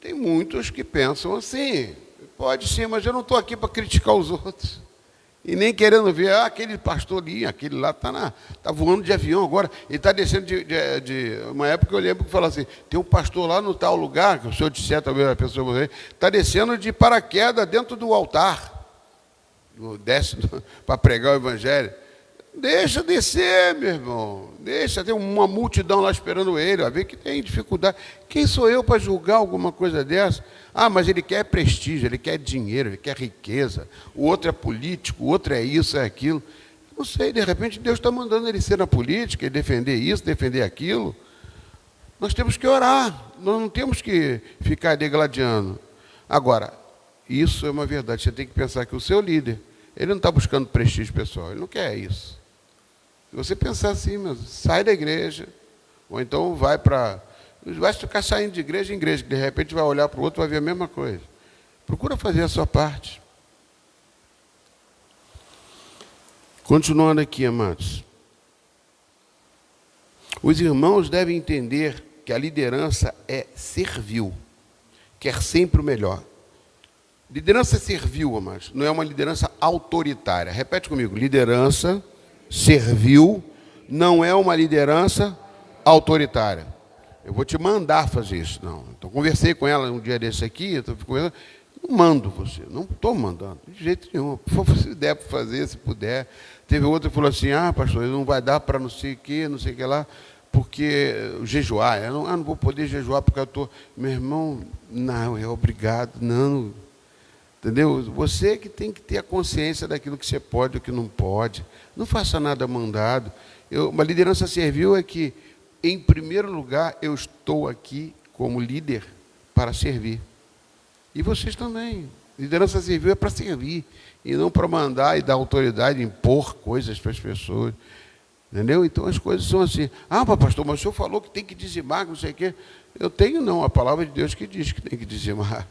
Speaker 1: tem muitos que pensam assim, pode ser, mas eu não estou aqui para criticar os outros. E nem querendo ver, aquele pastor ali, aquele lá está voando de avião agora, ele está descendo de... Uma época eu lembro que falava assim, tem um pastor lá no tal lugar, que o senhor disser talvez a pessoa está descendo de paraquedas dentro do altar, desce para pregar o evangelho. Deixa descer, meu irmão. Deixa, tem uma multidão lá esperando ele, vai ver que tem dificuldade. Quem sou eu para julgar alguma coisa dessa? Ah, mas ele quer prestígio, ele quer dinheiro, ele quer riqueza. O outro é político, o outro é isso, é aquilo. Não sei, de repente Deus está mandando ele ser na política e defender isso, defender aquilo. Nós temos que orar, nós não temos que ficar degladiando. Agora, isso é uma verdade, você tem que pensar que o seu líder, ele não está buscando prestígio pessoal, ele não quer isso. Se você pensar assim, sai da igreja, ou então vai ficar saindo de igreja em igreja, que de repente vai olhar para o outro e vai ver a mesma coisa. Procura fazer a sua parte. Continuando aqui, amados. Os irmãos devem entender que a liderança é servil, quer sempre o melhor. Liderança servil, amados, não é uma liderança autoritária. Repete comigo, liderança servil não é uma liderança autoritária. Eu vou te mandar fazer isso, não. Então, conversei com ela um dia desse aqui, não mando você, não estou mandando, de jeito nenhum. Se der para fazer, se puder. Teve outro que falou assim, pastor, não vai dar para não sei o que lá, porque jejuar. Eu não vou poder jejuar porque eu estou... Meu irmão, não, é obrigado, não... Entendeu? Você que tem que ter a consciência daquilo que você pode e o que não pode. Não faça nada mandado. Uma liderança servil é que, em primeiro lugar, eu estou aqui como líder para servir. E vocês também. Liderança servil é para servir, e não para mandar e dar autoridade, impor coisas para as pessoas. Entendeu? Então as coisas são assim. Pastor, mas o senhor falou que tem que dizimar, não sei o quê. Eu tenho não, a palavra de Deus que diz que tem que dizimar.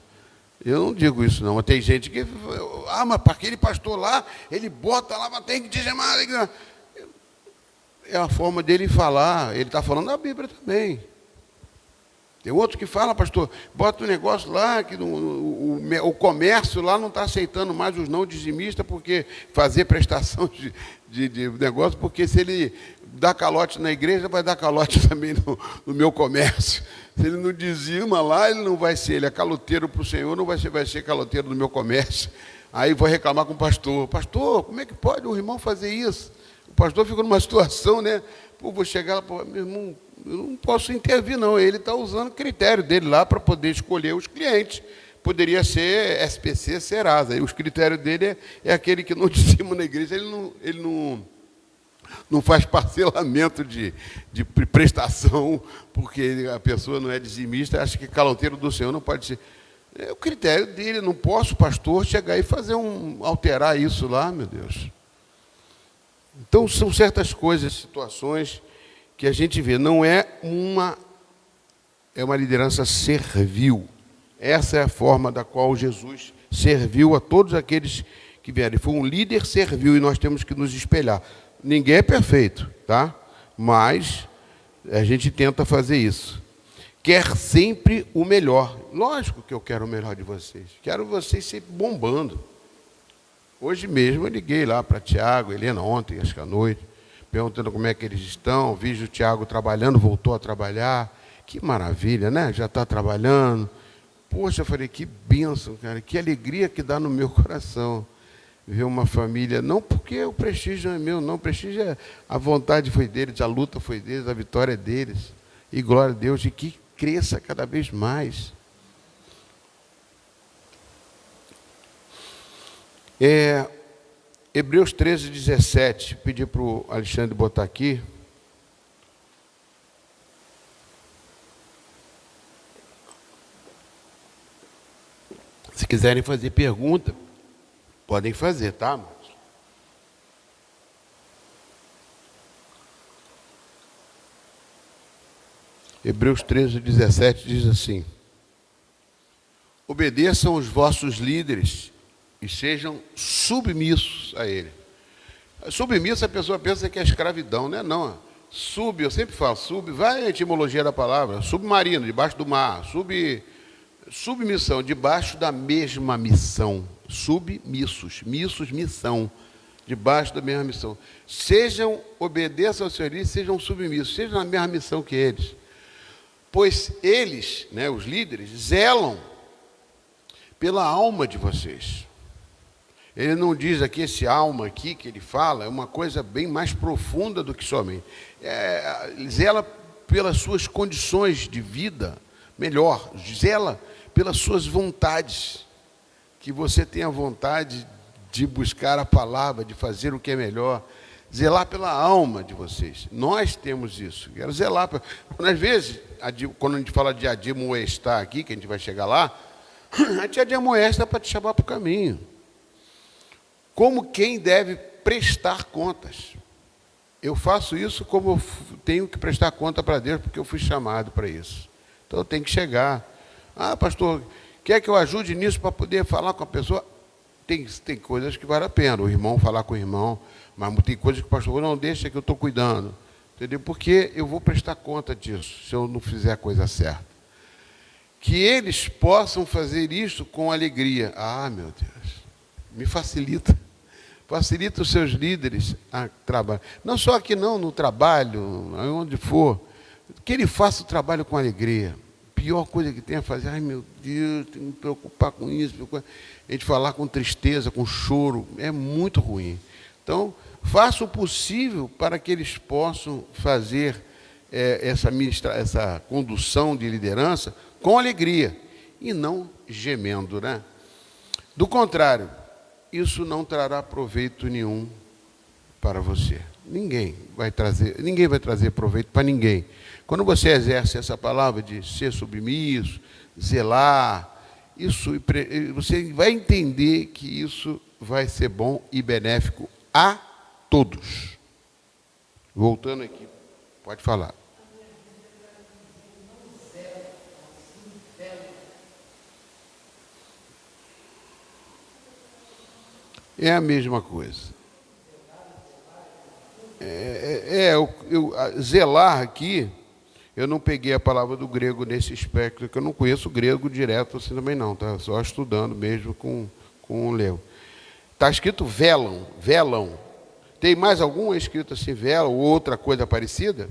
Speaker 1: Eu não digo isso não, tem gente que... mas para aquele pastor lá, ele bota lá, mas tem que dizimar. É a forma dele falar, ele está falando da Bíblia também. Tem outro que fala, pastor, bota um negócio lá, que o comércio lá não está aceitando mais os não dizimistas, porque fazer prestação de negócio, porque se ele dá calote na igreja, vai dar calote também no meu comércio. Se ele não dizima lá, ele não vai ser, ele é caloteiro para o Senhor, não vai ser caloteiro no meu comércio. Aí vou reclamar com o pastor. Pastor, como é que pode o irmão fazer isso? O pastor fica numa situação, né? Vou chegar lá, meu irmão, eu não posso intervir, não. Ele está usando o critério dele lá para poder escolher os clientes. Poderia ser SPC, Serasa. Os critérios dele é aquele que não dizima na igreja, ele Não faz parcelamento de prestação, porque a pessoa não é dizimista, acha que caloteiro do Senhor não pode ser. É o critério dele, não posso, pastor, chegar e fazer alterar isso lá, meu Deus. Então, são certas coisas, situações que a gente vê. Não é uma liderança servil. Essa é a forma da qual Jesus serviu a todos aqueles que vieram. Ele foi um líder servil e nós temos que nos espelhar. Ninguém é perfeito, tá? Mas a gente tenta fazer isso. Quer sempre o melhor. Lógico que eu quero o melhor de vocês. Quero vocês sempre bombando. Hoje mesmo eu liguei lá para Tiago, Helena, ontem, acho que à noite, perguntando como é que eles estão. Vi o Tiago trabalhando, voltou a trabalhar. Que maravilha, né? Já está trabalhando. Poxa, eu falei, que bênção, cara. Que alegria que dá no meu coração ver uma família. Não porque o prestígio não é meu, não. O prestígio é a vontade foi deles, a luta foi deles, a vitória é deles. E glória a Deus, e que cresça cada vez mais. Hebreus 13, 17. Pedi para o Alexandre botar aqui. Se quiserem fazer pergunta, podem fazer, tá, amados? Hebreus 13, 17 diz assim: obedeçam os vossos líderes e sejam submissos a ele. Submisso, a pessoa pensa que é escravidão, né? Não. Eu sempre falo, vai a etimologia da palavra, submarino, debaixo do mar, submissão, debaixo da mesma missão. Submissos, missão, debaixo da mesma missão. Obedeçam aos seus líderes, sejam submissos, sejam na mesma missão que eles. Pois eles, né, os líderes, zelam pela alma de vocês. Ele não diz aqui, esse alma aqui que ele fala, é uma coisa bem mais profunda do que somente. Zela pelas suas condições de vida, melhor, zela pelas suas vontades. Que você tenha vontade de buscar a palavra, de fazer o que é melhor. Zelar pela alma de vocês. Nós temos isso. Quero zelar. Às vezes, quando a gente fala de admoestar aqui, que a gente vai chegar lá, a gente admoesta para te chamar para o caminho. Como quem deve prestar contas. Eu faço isso como eu tenho que prestar conta para Deus, porque eu fui chamado para isso. Então eu tenho que chegar. Ah, pastor, quer que eu ajude nisso para poder falar com a pessoa? Tem coisas que vale a pena. O irmão falar com o irmão. Mas tem coisas que o pastor não deixa, que eu estou cuidando. Entendeu? Porque eu vou prestar conta disso, se eu não fizer a coisa certa. Que eles possam fazer isso com alegria. Ah, meu Deus, me facilita. Facilita os seus líderes a trabalhar. Não só aqui não, no trabalho, onde for. Que ele faça o trabalho com alegria. Pior coisa que tem é fazer, ai meu Deus, tenho que me preocupar com isso. A gente falar com tristeza, com choro, é muito ruim. Então, faça o possível para que eles possam fazer essa condução de liderança com alegria e não gemendo, né? Do contrário, isso não trará proveito nenhum para você. Ninguém vai trazer proveito para ninguém. Quando você exerce essa palavra de ser submisso, zelar, você vai entender que isso vai ser bom e benéfico a todos. Voltando aqui, pode falar. É a mesma coisa. Zelar aqui, eu não peguei a palavra do grego nesse aspecto, que eu não conheço o grego direto assim também não, tá? Só estudando mesmo com o Leo. Está escrito velam. Tem mais algum escrito assim, vela, ou outra coisa parecida?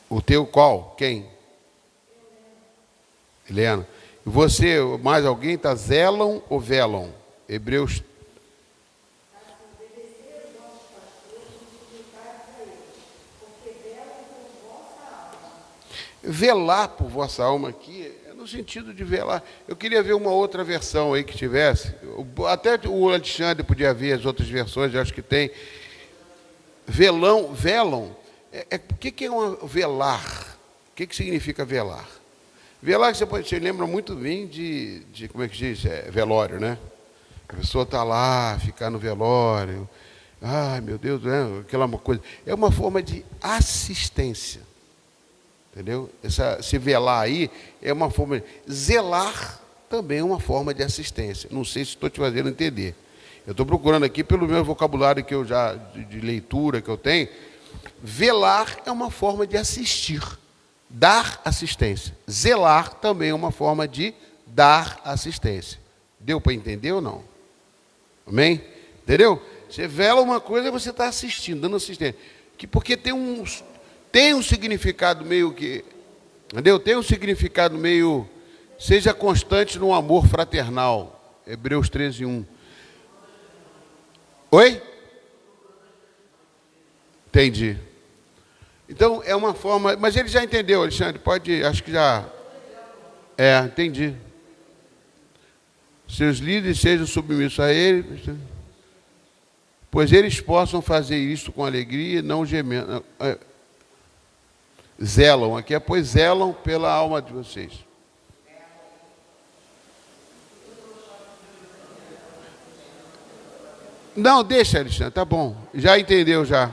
Speaker 1: O teu qual? Quem? Helena. E você, mais alguém, está zelam ou velam? Hebreus. Velar por vossa alma aqui é no no sentido de velar. Eu queria ver uma outra versão aí que tivesse. Até o Alexandre podia ver as outras versões, eu acho que tem. Velam. O que é velar? O que significa velar? Velar, você lembra muito bem de como é que diz? Velório, né? A pessoa está lá, ficar no velório. Ai, meu Deus, aquela coisa. É uma forma de assistência. Entendeu? Se velar aí é uma forma de... Zelar também é uma forma de assistência. Não sei se estou te fazendo entender. Eu estou procurando aqui, pelo meu vocabulário que eu já, de leitura que eu tenho, velar é uma forma de assistir, dar assistência. Zelar também é uma forma de dar assistência. Deu para entender ou não? Amém? Entendeu? Você vela uma coisa e você está assistindo, dando assistência. Porque tem um significado meio que... Entendeu? Tem um significado meio... Seja constante no amor fraternal. Hebreus 13:1. Oi? Entendi. Então, é uma forma... Mas ele já entendeu, Alexandre. Pode... Acho que já... entendi. Seus líderes sejam submissos a ele, pois eles possam fazer isso com alegria, não gemendo. Zelam, aqui pois zelam pela alma de vocês. Não, deixa, Alexandre, tá bom. Já entendeu, já.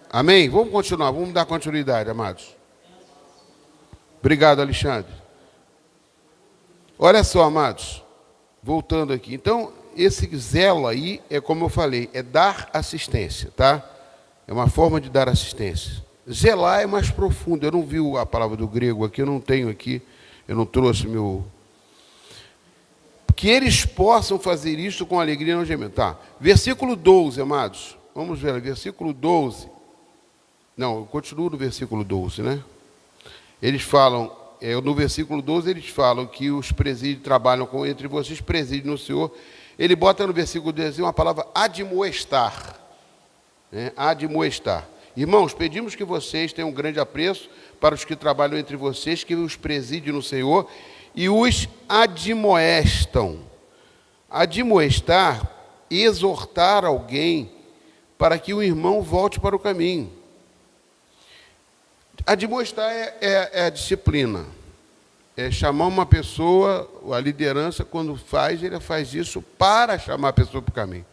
Speaker 1: Amém? Vamos continuar, vamos dar continuidade, amados. Obrigado, Alexandre. Olha só, amados, voltando aqui. Então, esse zelo aí é como eu falei, é dar assistência, tá? É uma forma de dar assistência. Zelar é mais profundo. Eu não vi a palavra do grego aqui, eu não tenho aqui, eu não trouxe meu... Que eles possam fazer isso com alegria e não gemendo. Tá, versículo 12, amados. Vamos ver, versículo 12. Não, eu continuo no versículo 12, né? Eles falam, no versículo 12, eles falam que os presídios trabalham entre vocês, presídios no Senhor. Ele bota no versículo 12 uma palavra admoestar. Né? Admoestar. Irmãos, pedimos que vocês tenham um grande apreço para os que trabalham entre vocês, que os presidem no Senhor e os admoestam. Admoestar, exortar alguém para que o irmão volte para o caminho. Admoestar é a disciplina. É chamar uma pessoa, a liderança, quando ele faz isso para chamar a pessoa para o caminho.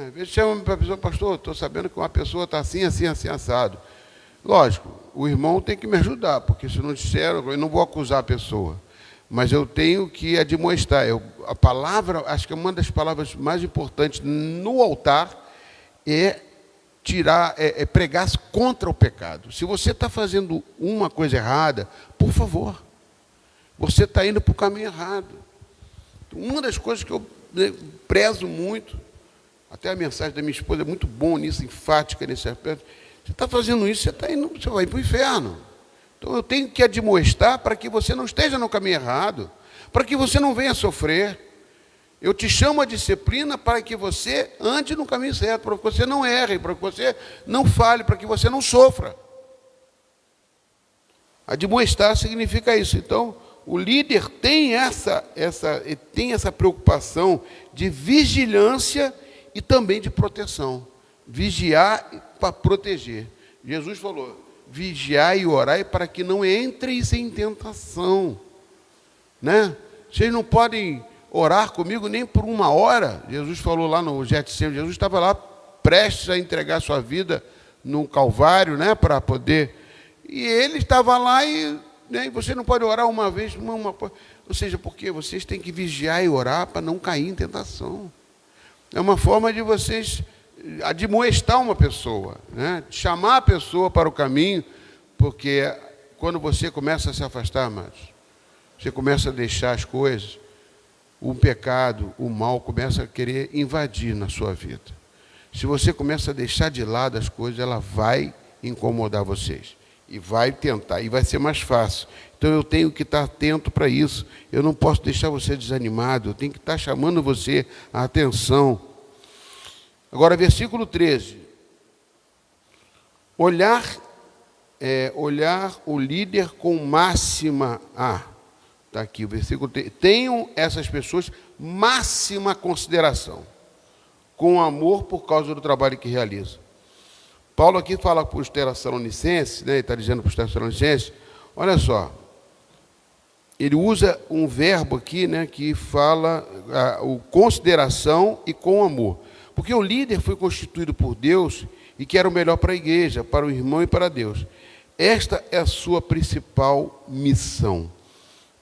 Speaker 1: Às vezes chama para a pessoa, pastor, estou sabendo que uma pessoa está assim, assim, assim, assado. Lógico, o irmão tem que me ajudar, porque se não disser, eu não vou acusar a pessoa. Mas eu tenho que admoestar. A palavra, acho que uma das palavras mais importantes no altar é pregar contra o pecado. Se você está fazendo uma coisa errada, por favor, você está indo para o caminho errado. Uma das coisas que eu prezo muito, até a mensagem da minha esposa é muito boa nisso, enfática nesse aspecto. Você está fazendo isso, você vai para o inferno. Então eu tenho que admoestar para que você não esteja no caminho errado, para que você não venha sofrer. Eu te chamo a disciplina para que você ande no caminho certo, para que você não erre, para que você não falhe, para que você não sofra. Admoestar significa isso. Então, o líder tem essa preocupação de vigilância e também de proteção. Vigiar para proteger. Jesus falou, vigiai e orai para que não entreis em tentação. Né? Vocês não podem orar comigo nem por 1 hora. Jesus falou lá no Getsemane, Jesus estava lá prestes a entregar sua vida no Calvário, né, para poder... E ele estava lá e você não pode orar uma vez, ou seja, porque vocês têm que vigiar e orar para não cair em tentação. É uma forma de vocês admoestar uma pessoa, né? Chamar a pessoa para o caminho, porque quando você começa a se afastar, amados, você começa a deixar as coisas, o pecado, o mal começa a querer invadir na sua vida. Se você começa a deixar de lado as coisas, ela vai incomodar vocês. E vai tentar, e vai ser mais fácil. Então eu tenho que estar atento para isso. Eu não posso deixar você desanimado, eu tenho que estar chamando você a atenção. Agora, versículo 13. Olhar olhar o líder com máxima... está aqui o versículo. Tenham essas pessoas máxima consideração, com amor por causa do trabalho que realizam. Paulo aqui fala para os Tessalonicenses, né, ele está dizendo para os Tessalonicenses, olha só, ele usa um verbo aqui, né, que fala o consideração e com amor. Porque o líder foi constituído por Deus e quer o melhor para a igreja, para o irmão e para Deus. Esta é a sua principal missão.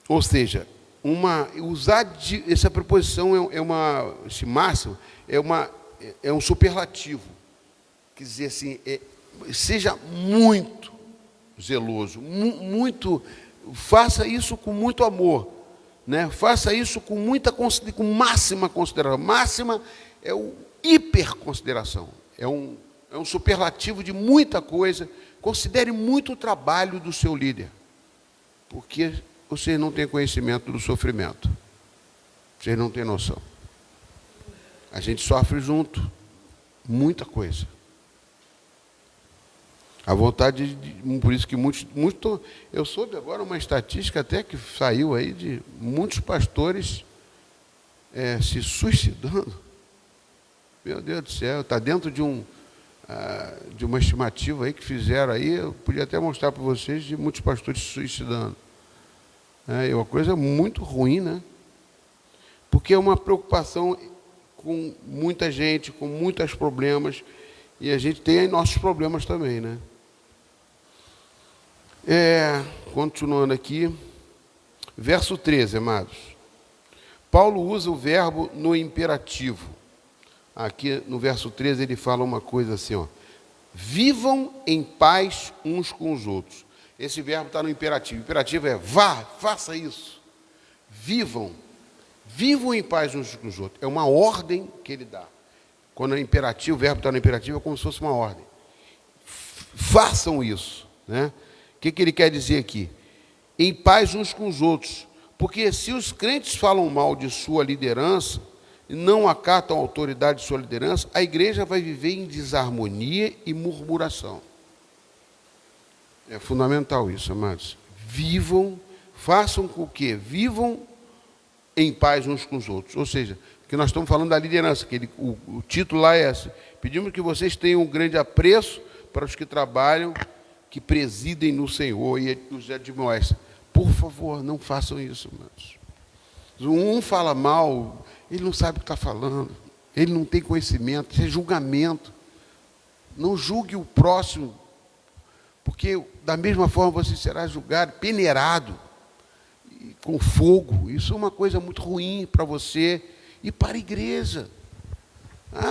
Speaker 1: Ou seja, essa preposição esse máximo é um superlativo. Quer dizer assim, seja muito zeloso, faça isso com muito amor, né? Faça isso com máxima consideração. Máxima é o hiperconsideração, é um superlativo de muita coisa. Considere muito o trabalho do seu líder, porque vocês não têm conhecimento do sofrimento, vocês não têm noção. A gente sofre junto, muita coisa. A vontade por isso que eu soube agora uma estatística até que saiu aí de muitos pastores se suicidando. Meu Deus do céu, está dentro de uma estimativa aí que fizeram aí, eu podia até mostrar para vocês, de muitos pastores se suicidando. É uma coisa muito ruim, né? Porque é uma preocupação com muita gente, com muitos problemas, e a gente tem aí nossos problemas também, né? Continuando aqui, verso 13, amados. Paulo usa o verbo no imperativo. Aqui no verso 13 ele fala uma coisa assim, ó. Vivam em paz uns com os outros. Esse verbo está no imperativo. O imperativo é vá, faça isso. Vivam em paz uns com os outros. É uma ordem que ele dá. Quando é imperativo, o verbo está no imperativo, é como se fosse uma ordem. Façam isso, né? O que ele quer dizer aqui? Em paz uns com os outros. Porque se os crentes falam mal de sua liderança, e não acatam a autoridade de sua liderança, a igreja vai viver em desarmonia e murmuração. É fundamental isso, amados. Façam com que vivam em paz uns com os outros. Ou seja, que nós estamos falando da liderança, o título lá é esse. Pedimos que vocês tenham um grande apreço para os que trabalham, que presidem no Senhor e os admoestam. Por favor, não façam isso, amados. Um fala mal, ele não sabe o que está falando, ele não tem conhecimento, isso é julgamento. Não julgue o próximo, porque da mesma forma você será julgado, peneirado, com fogo. Isso é uma coisa muito ruim para você e para a igreja.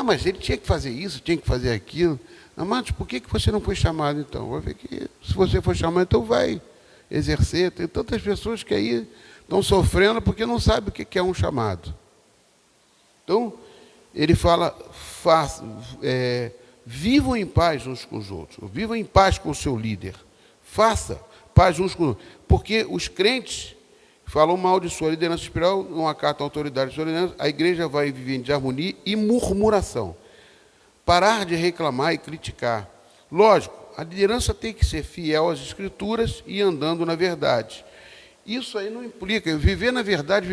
Speaker 1: Mas ele tinha que fazer isso, tinha que fazer aquilo. Amados, por que você não foi chamado então? Vai ver que se você for chamado, então vai exercer. Tem tantas pessoas que aí estão sofrendo porque não sabem o que é um chamado. Então, ele fala, vivam em paz uns com os outros, vivam em paz com o seu líder, faça paz uns com os outros, porque os crentes falam mal de sua liderança espiritual, não acatam a autoridade de sua liderança, a igreja vai viver em desarmonia e murmuração. Parar de reclamar e criticar. Lógico, a liderança tem que ser fiel às Escrituras e andando na verdade. Isso aí não implica, viver na verdade,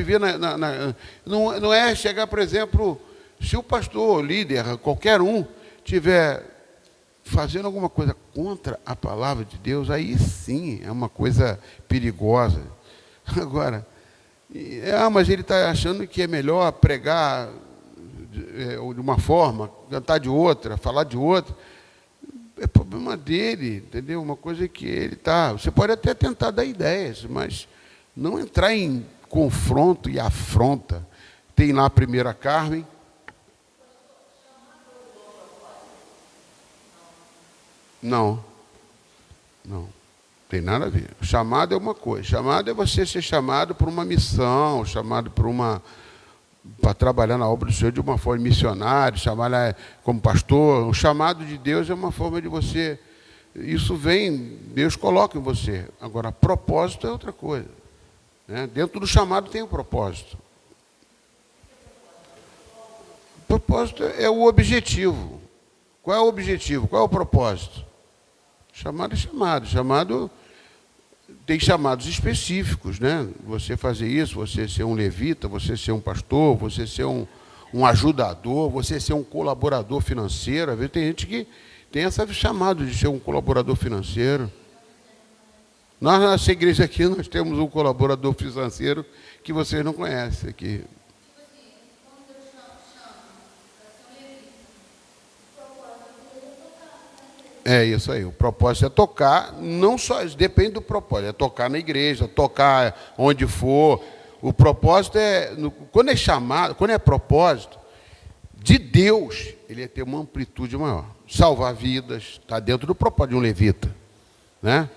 Speaker 1: não é chegar, por exemplo, se o pastor, o líder, qualquer um, estiver fazendo alguma coisa contra a palavra de Deus, aí sim é uma coisa perigosa. Agora, mas ele está achando que é melhor pregar de uma forma, cantar de outra, falar de outra. É problema dele, entendeu? Uma coisa que ele está... Você pode até tentar dar ideias, mas não entrar em confronto e afronta. Tem lá a primeira Carmen. Não. Tem nada a ver. Chamado é uma coisa. Chamado é você ser chamado por uma missão, chamado para trabalhar na obra do Senhor de uma forma missionária, chamar como pastor. O chamado de Deus é uma forma de você... Isso vem, Deus coloca em você. Agora, propósito é outra coisa. Né? Dentro do chamado tem o propósito. O propósito é o objetivo. Qual é o objetivo? Qual é o propósito? Chamado é chamado. Chamado tem chamados específicos, né? Você fazer isso, você ser um levita, você ser um pastor, você ser um ajudador, você ser um colaborador financeiro. Às vezes tem gente que tem esse chamado de ser um colaborador financeiro. Nós, nessa igreja aqui, nós temos um colaborador financeiro que vocês não conhecem aqui. É isso aí, o propósito é tocar, não só, depende do propósito, é tocar na igreja, tocar onde for. O propósito quando é chamado, quando é propósito de Deus, ele é ter uma amplitude maior. Salvar vidas, está dentro do propósito de um levita, né?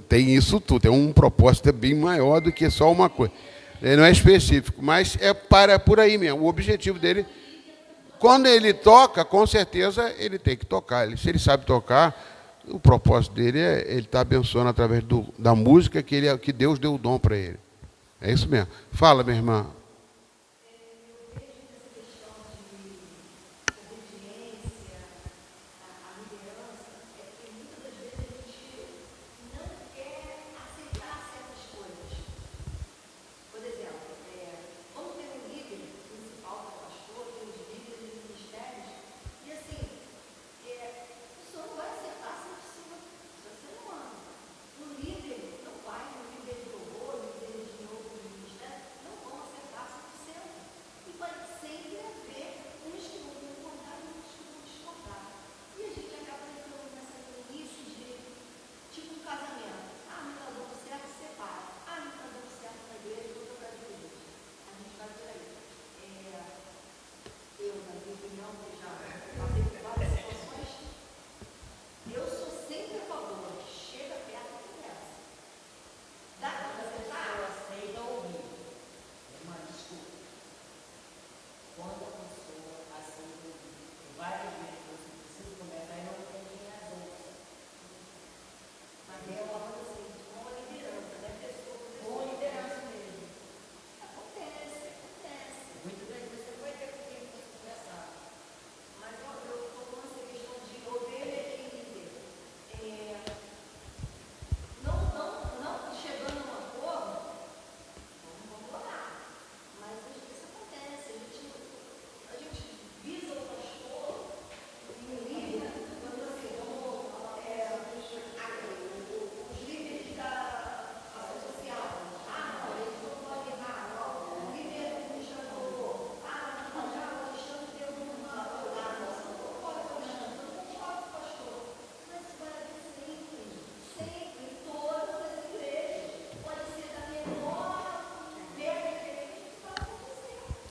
Speaker 1: Tem isso tudo, tem um propósito bem maior do que só uma coisa. Ele não é específico, mas é por aí mesmo. O objetivo dele, quando ele toca, com certeza ele tem que tocar. Se ele sabe tocar, o propósito dele é ele estar abençoando através da música que Deus deu o dom para ele. É isso mesmo. Fala, minha irmã.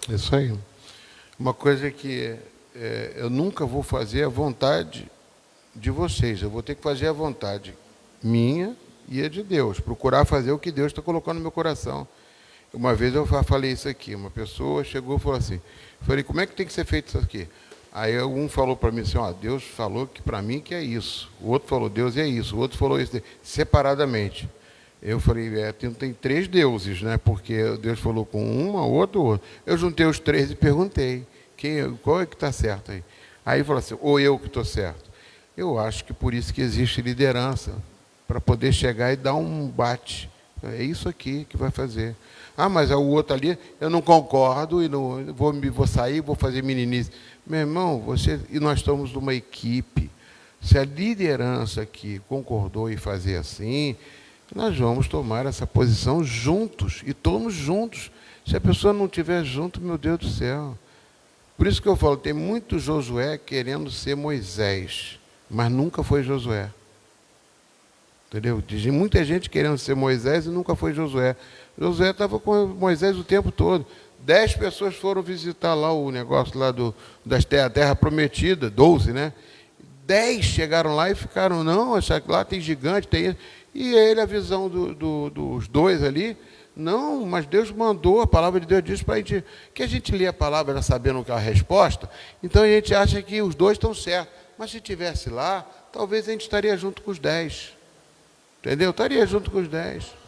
Speaker 1: Isso aí. Uma coisa que eu nunca vou fazer a vontade de vocês. Eu vou ter que fazer a vontade minha e a de Deus. Procurar fazer o que Deus está colocando no meu coração. Uma vez eu falei isso aqui. Uma pessoa chegou e falou assim, falei, como é que tem que ser feito isso aqui? Aí um falou para mim assim, Deus falou que para mim que é isso. O outro falou, Deus é isso. O outro falou isso, separadamente. Eu falei, tem 3 deuses, né? Porque Deus falou com uma, outro. Eu juntei os 3 e perguntei, qual é que está certo aí? Aí falou assim, ou eu que estou certo. Eu acho que por isso que existe liderança, para poder chegar e dar um bate. É isso aqui que vai fazer. Mas o outro ali, eu não concordo, e não, vou sair, vou fazer meninice. Meu irmão, e nós estamos numa equipe. Se a liderança aqui concordou em fazer assim, nós vamos tomar essa posição juntos, e todos juntos. Se a pessoa não estiver junto, meu Deus do céu. Por isso que eu falo, tem muito Josué querendo ser Moisés, mas nunca foi Josué. Entendeu? Tem muita gente querendo ser Moisés e nunca foi Josué. Josué estava com Moisés o tempo todo. 10 pessoas foram visitar lá o negócio lá da terra prometida, 12, né? 10 chegaram lá e ficaram, não, lá tem gigante, tem isso. E ele, a visão dos 2 ali, não, mas Deus mandou, a palavra de Deus diz para a gente, que a gente lê a palavra já sabendo que é a resposta, então a gente acha que os 2 estão certos. Mas se estivesse lá, talvez a gente estaria junto com os 10. Entendeu? Estaria junto com os 10.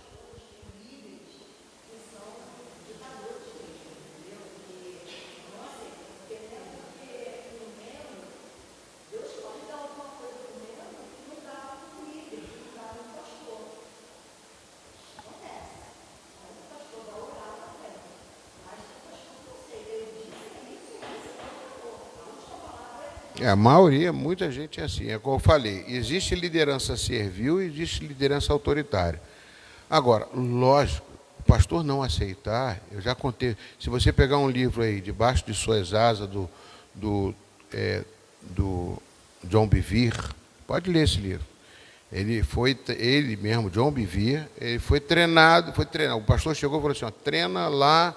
Speaker 1: A maioria, muita gente é assim. É como eu falei, existe liderança servil e existe liderança autoritária. Agora, lógico, o pastor não aceitar, eu já contei, se você pegar um livro aí, Debaixo de Suas Asas, do John Bevere, pode ler esse livro. Ele mesmo, John Bevere, ele foi treinado. O pastor chegou e falou assim, ó, treina lá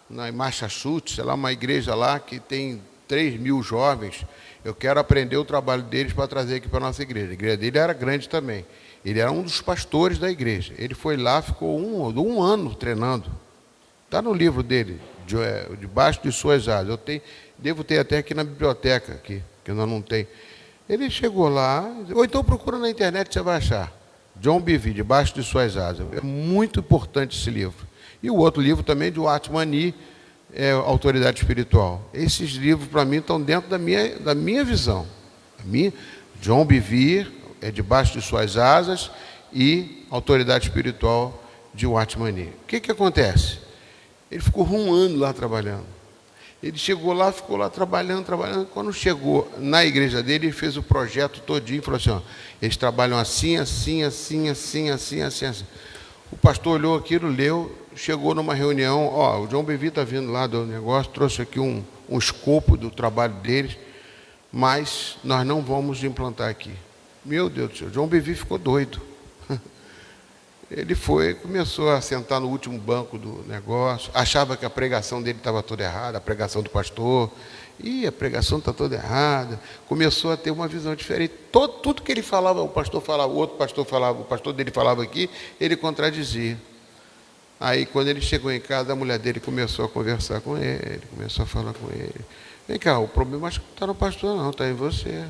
Speaker 1: em Massachusetts, sei lá, uma igreja lá que tem 3.000 jovens, eu quero aprender o trabalho deles para trazer aqui para a nossa igreja. A igreja dele era grande também. Ele era um dos pastores da igreja. Ele foi lá, ficou um ano treinando. Está no livro dele, Debaixo de Suas Asas. Devo ter até aqui na biblioteca, aqui, que nós não tem. Ele chegou lá, ou então procura na internet, você vai achar. John Bevere, Debaixo de Suas Asas. É muito importante esse livro. E o outro livro também, de Watchman Nee, Autoridade Espiritual. Esses livros, para mim, estão dentro da minha visão. John Bevere, Debaixo de Suas Asas, e Autoridade Espiritual, de Watchman Nee. O que acontece? Ele ficou um ano lá trabalhando. Ele chegou lá, ficou lá trabalhando. Quando chegou na igreja dele, ele fez o projeto todinho e falou assim, ó, eles trabalham assim. O pastor olhou aquilo, leu, chegou numa reunião, ó, o John Bevere está vindo lá do negócio, trouxe aqui um escopo do trabalho deles, mas nós não vamos implantar aqui. Meu Deus do céu, John Bevere ficou doido. Ele começou a sentar no último banco do negócio, achava que a pregação dele estava toda errada, a pregação do pastor, a pregação está toda errada, começou a ter uma visão diferente. Tudo que ele falava, o pastor falava, o outro pastor falava, o pastor dele falava aqui, ele contradizia. Aí, quando ele chegou em casa, a mulher dele começou a conversar com ele, começou a falar com ele. Vem cá, o problema acho que não está no pastor não, está em você.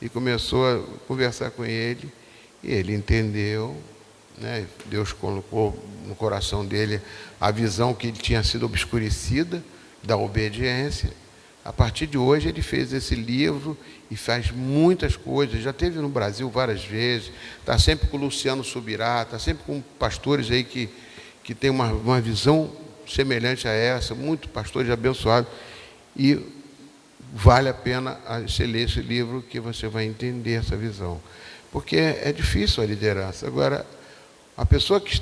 Speaker 1: E começou a conversar com ele, e ele entendeu, né? Deus colocou no coração dele a visão que tinha sido obscurecida da obediência. A partir de hoje ele fez esse livro e faz muitas coisas, já esteve no Brasil várias vezes, está sempre com o Luciano Subirá, está sempre com pastores aí que tem uma visão semelhante a essa, muitos pastores abençoados, e vale a pena você ler esse livro que você vai entender essa visão, porque é difícil a liderança. Agora, a pessoa que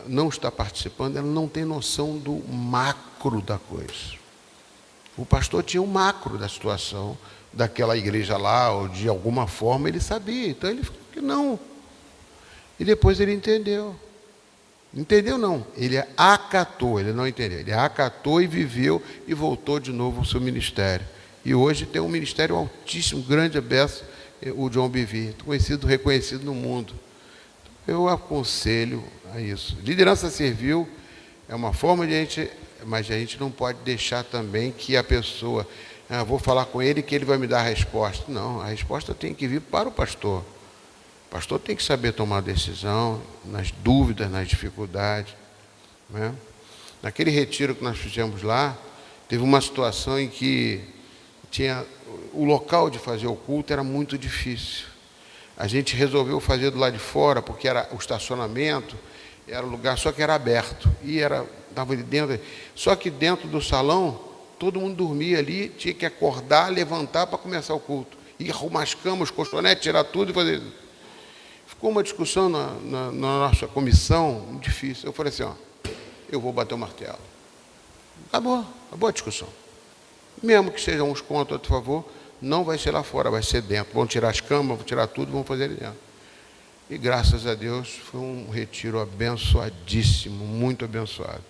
Speaker 1: não está participando, ela não tem noção do macro da coisa. O pastor tinha um macro da situação daquela igreja lá, ou de alguma forma ele sabia, então ele falou que não. E depois ele entendeu. Entendeu não, ele acatou, ele não entendeu. Ele acatou e viveu e voltou de novo ao seu ministério. E hoje tem um ministério altíssimo, grande, aberto, o John Bevere, reconhecido no mundo. Eu aconselho a isso. Liderança servil é uma forma de mas a gente não pode deixar também que a pessoa, vou falar com ele que ele vai me dar a resposta. Não, a resposta tem que vir para o pastor. O pastor tem que saber tomar decisão nas dúvidas, nas dificuldades, né? Naquele retiro que nós fizemos lá, teve uma situação em que o local de fazer o culto era muito difícil. A gente resolveu fazer do lado de fora, porque era o estacionamento, era o lugar, só que era aberto. E estava ali dentro. Só que dentro do salão, todo mundo dormia ali, tinha que acordar, levantar para começar o culto. E arrumar as camas, os colchonetes, tirar tudo e fazer. Ficou uma discussão na nossa comissão, difícil. Eu falei assim, ó, eu vou bater o martelo. Acabou a discussão. Mesmo que sejam uns contra, outros a favor, não vai ser lá fora, vai ser dentro. Vão tirar as camas, vão tirar tudo, vão fazer ali dentro. E graças a Deus foi um retiro abençoadíssimo, muito abençoado.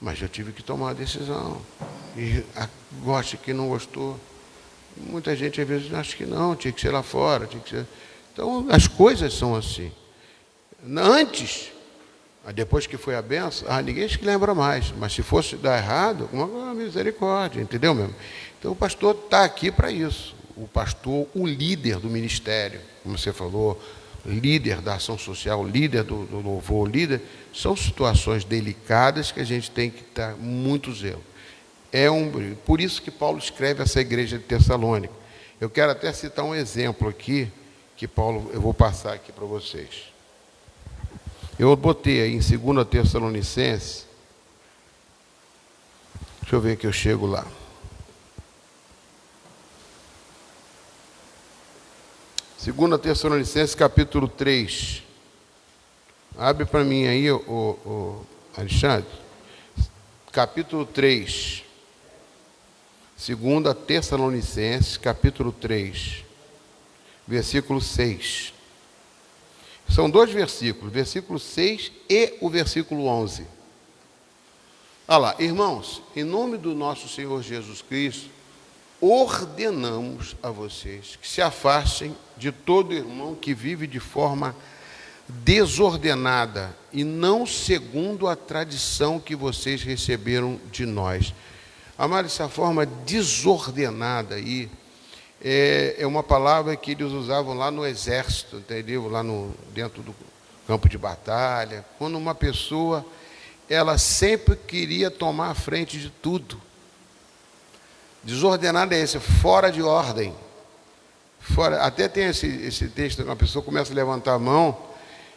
Speaker 1: Mas eu tive que tomar uma decisão. E goste que não gostou. Muita gente às vezes acha que não, tinha que ser lá fora, tinha que ser. Então as coisas são assim. Antes, depois que foi a benção, ninguém se lembra mais. Mas se fosse dar errado, uma misericórdia, entendeu mesmo? Então o pastor está aqui para isso. O pastor, o líder do ministério, como você falou, líder da ação social, líder do louvor, são situações delicadas que a gente tem que estar muito zelo. Por isso que Paulo escreve essa igreja de Tessalônica. Eu quero até citar um exemplo aqui, que eu vou passar aqui para vocês. Eu botei aí em 2 Tessalonicenses, deixa eu ver que eu chego lá. 2 Tessalonicenses, capítulo 3. Abre para mim aí, o Alexandre. Capítulo 3. 2 Tessalonicenses, capítulo 3. Versículo 6. São dois versículos, versículo 6 e o versículo 11. Olha lá, irmãos, em nome do nosso Senhor Jesus Cristo, ordenamos a vocês que se afastem de todo irmão que vive de forma desordenada e não segundo a tradição que vocês receberam de nós. Amado, essa forma desordenada aí é uma palavra que eles usavam lá no exército, entendeu? Lá dentro do campo de batalha, quando uma pessoa, ela sempre queria tomar a frente de tudo. Desordenado é esse, fora de ordem. Até tem esse texto, uma pessoa começa a levantar a mão,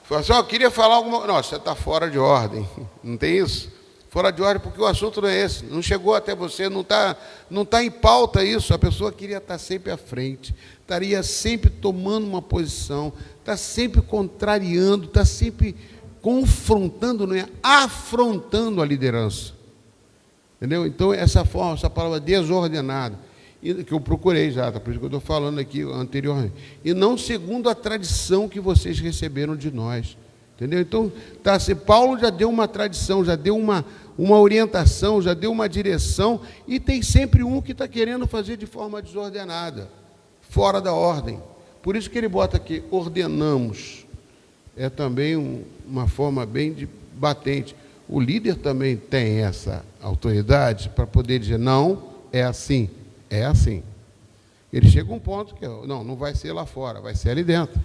Speaker 1: fala assim, eu queria falar alguma coisa. Não, você está fora de ordem. Não tem isso? Fora de ordem porque o assunto não é esse. Não chegou até você, não tá em pauta isso. A pessoa queria estar sempre à frente, estaria sempre tomando uma posição, está sempre contrariando, está sempre confrontando, não é? Afrontando a liderança. Entendeu? Então, essa palavra desordenada, que eu procurei já, tá? Por isso que eu estou falando aqui anteriormente. E não segundo a tradição que vocês receberam de nós. Entendeu? Então, Paulo já deu uma tradição, já deu uma orientação, já deu uma direção, e tem sempre um que está querendo fazer de forma desordenada, fora da ordem. Por isso que ele bota aqui, ordenamos. É também uma forma bem batente. O líder também tem essa autoridade para poder dizer, não, é assim, é assim. Ele chega a um ponto que, não vai ser lá fora, vai ser ali dentro.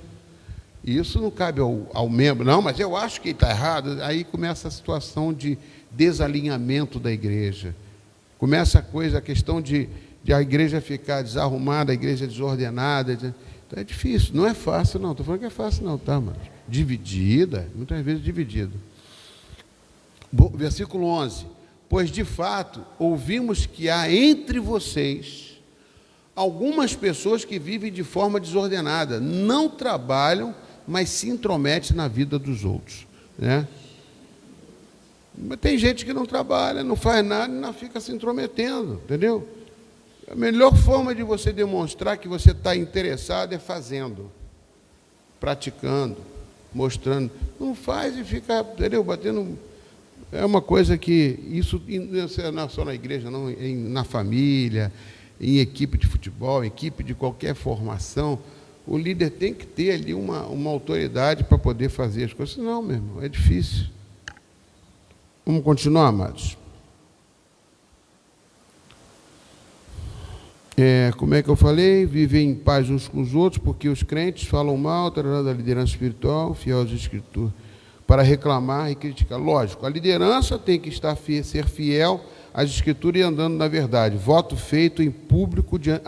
Speaker 1: E isso não cabe ao membro, não, mas eu acho que está errado. Aí começa a situação de desalinhamento da igreja. Começa a questão de a igreja ficar desarrumada, a igreja desordenada. Então é difícil, não é fácil não, estou falando que é fácil não, tá, mas dividida, muitas vezes dividida. Versículo 11, pois de fato ouvimos que há entre vocês algumas pessoas que vivem de forma desordenada, não trabalham, mas se intrometem na vida dos outros, né? Mas tem gente que não trabalha, não faz nada e não fica se intrometendo, entendeu? A melhor forma de você demonstrar que você está interessado é fazendo, praticando, mostrando. Não faz e fica, entendeu? Batendo. É uma coisa que isso não é só na igreja, não, na família, em equipe de futebol, equipe de qualquer formação. O líder tem que ter ali uma autoridade para poder fazer as coisas. Não, meu irmão, é difícil. Vamos continuar, amados? Como é que eu falei? Viver em paz uns com os outros, porque os crentes falam mal da liderança espiritual, fiel às Escrituras, para reclamar e criticar. Lógico, a liderança tem que ser fiel às Escrituras e andando na verdade. Voto feito em público diante...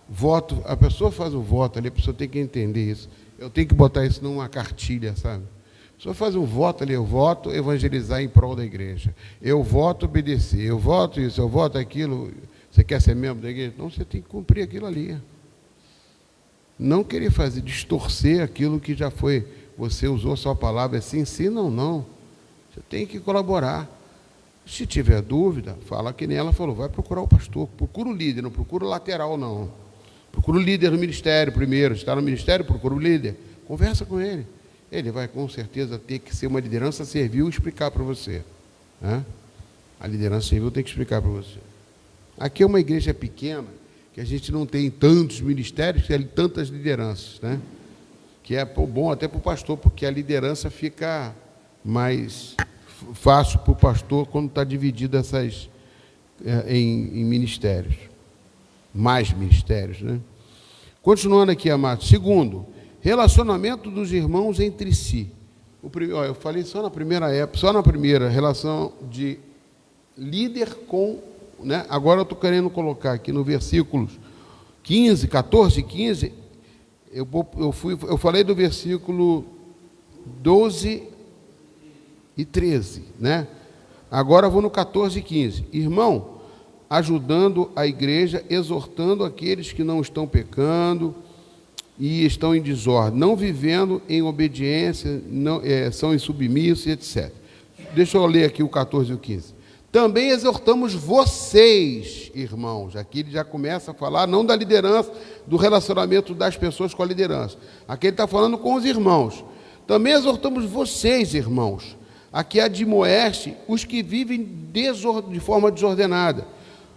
Speaker 1: voto, a pessoa faz o voto ali, a pessoa tem que entender isso. Eu tenho que botar isso numa cartilha, sabe? A pessoa faz um voto ali, eu voto evangelizar em prol da igreja. Eu voto obedecer, eu voto isso, eu voto aquilo. Você quer ser membro da igreja? Então você tem que cumprir aquilo ali. Não querer distorcer aquilo que já foi... Você usou a sua palavra, sim, sim, não, não. Você tem que colaborar. Se tiver dúvida, fala que nem ela falou, vai procurar o pastor, procura o líder, não procura o lateral, não. Procura o líder do ministério primeiro, está no ministério, procura o líder, conversa com ele. Ele vai com certeza ter que ser uma liderança servil e explicar para você, né? A liderança servil tem que explicar para você. Aqui é uma igreja pequena, que a gente não tem tantos ministérios, tem tantas lideranças, né? Que é bom até para o pastor, porque a liderança fica mais fácil para o pastor quando está dividido em ministérios, mais ministérios, né? Continuando aqui, amados. Segundo, relacionamento dos irmãos entre si. Eu falei só na primeira relação de líder com, né? Agora eu estou querendo colocar aqui no versículos 15, 14, 15. Eu falei do versículo 12 e 13, né? Agora eu vou no 14 e 15. Irmão, ajudando a igreja, exortando aqueles que não estão pecando, e estão em desordem, não vivendo em obediência, não, são insubmissos, etc. Deixa eu ler aqui o 14 e o 15. Também exortamos vocês, irmãos. Aqui ele já começa a falar, não da liderança, do relacionamento das pessoas com a liderança. Aqui ele está falando com os irmãos. Também exortamos vocês, irmãos, a que admoeste os que vivem de forma desordenada.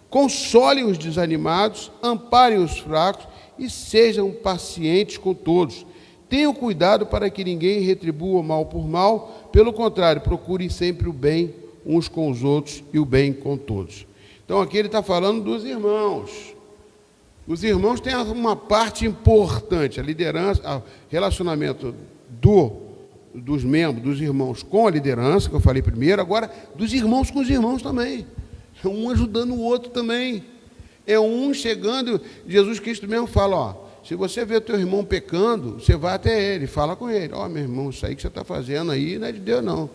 Speaker 1: Consolem os desanimados, amparem os fracos e sejam pacientes com todos. Tenham cuidado para que ninguém retribua mal por mal. Pelo contrário, procurem sempre o bem uns com os outros e o bem com todos. Então aqui ele está falando dos irmãos. Os irmãos têm uma parte importante, a liderança, o relacionamento dos membros, dos irmãos com a liderança, que eu falei primeiro, agora dos irmãos com os irmãos também. É um ajudando o outro também. É um chegando, Jesus Cristo mesmo fala, ó, se você vê o teu irmão pecando, você vai até ele, fala com ele, ó, meu irmão, isso aí que você está fazendo aí não é de Deus não.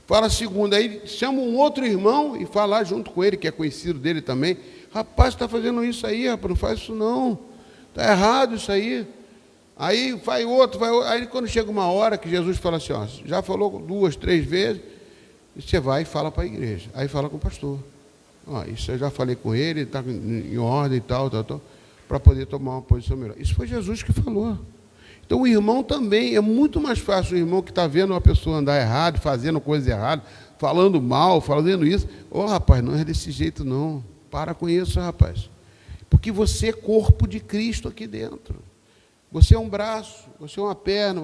Speaker 1: Fala a segunda, aí chama um outro irmão e fala junto com ele, que é conhecido dele também, rapaz, está fazendo isso aí, rapaz, não faz isso não, está errado isso aí. Aí vai outro, aí quando chega uma hora que Jesus fala assim, ó, já falou 2, 3 vezes, você vai e fala para a igreja, aí fala com o pastor. Ó, isso eu já falei com ele está em ordem e tal, para poder tomar uma posição melhor. Isso foi Jesus que falou. Então o irmão também, é muito mais fácil o irmão que está vendo uma pessoa andar errado, fazendo coisa errada, falando mal, fazendo isso. Ô rapaz, não é desse jeito não, para com isso, rapaz. Porque você é corpo de Cristo aqui dentro. Você é um braço, você é uma perna,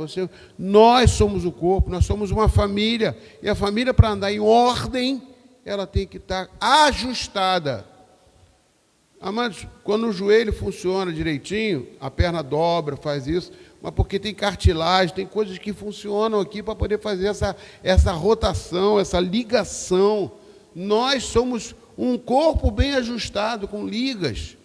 Speaker 1: nós somos o corpo, nós somos uma família. E a família, para andar em ordem, ela tem que estar ajustada. Amados, quando o joelho funciona direitinho, a perna dobra, faz isso, mas porque tem cartilagem, tem coisas que funcionam aqui para poder fazer essa rotação, essa ligação. Nós somos um corpo bem ajustado, com ligas,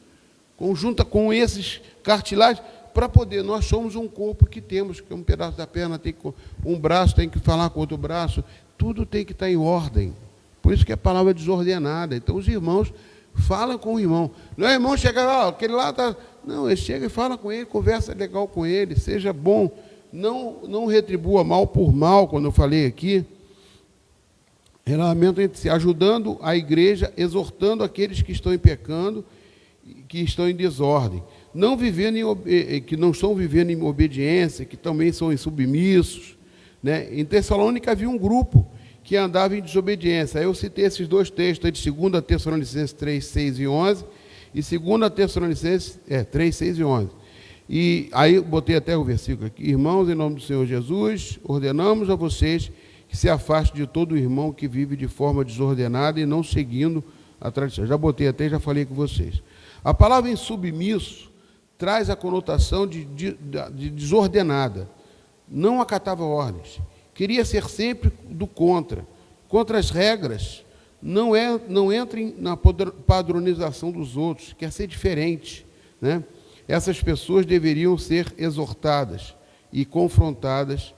Speaker 1: conjunta com esses cartilagens, para poder, nós somos um corpo que temos, que um pedaço da perna tem que, um braço tem que falar com outro braço, tudo tem que estar em ordem. Por isso que a palavra é desordenada. Então os irmãos falam com o irmão. Não é o irmão chega lá, aquele lá está... Não, ele chega e fala com ele, conversa legal com ele, seja bom, não retribua mal por mal, quando eu falei aqui. Relacionamento entre si, ajudando a igreja, exortando aqueles que estão em pecando, que estão em desordem. Não vivendo que não estão vivendo em obediência, que também são insubmissos. Né? Em Tessalônica havia um grupo que andava em desobediência. Aí eu citei esses 2 textos, de 2 Tessalonicenses 3, 6 e 11, e 2 Tessalonicenses 3, 6 e 11. E aí eu botei até o versículo aqui. Irmãos, em nome do Senhor Jesus, ordenamos a vocês que se afastem de todo irmão que vive de forma desordenada e não seguindo a tradição. Já botei até, já falei com vocês. A palavra insubmisso traz a conotação de desordenada. Não acatava ordens. Queria ser sempre do contra as regras, não entrem na padronização dos outros, quer ser diferente. Né? Essas pessoas deveriam ser exortadas e confrontadas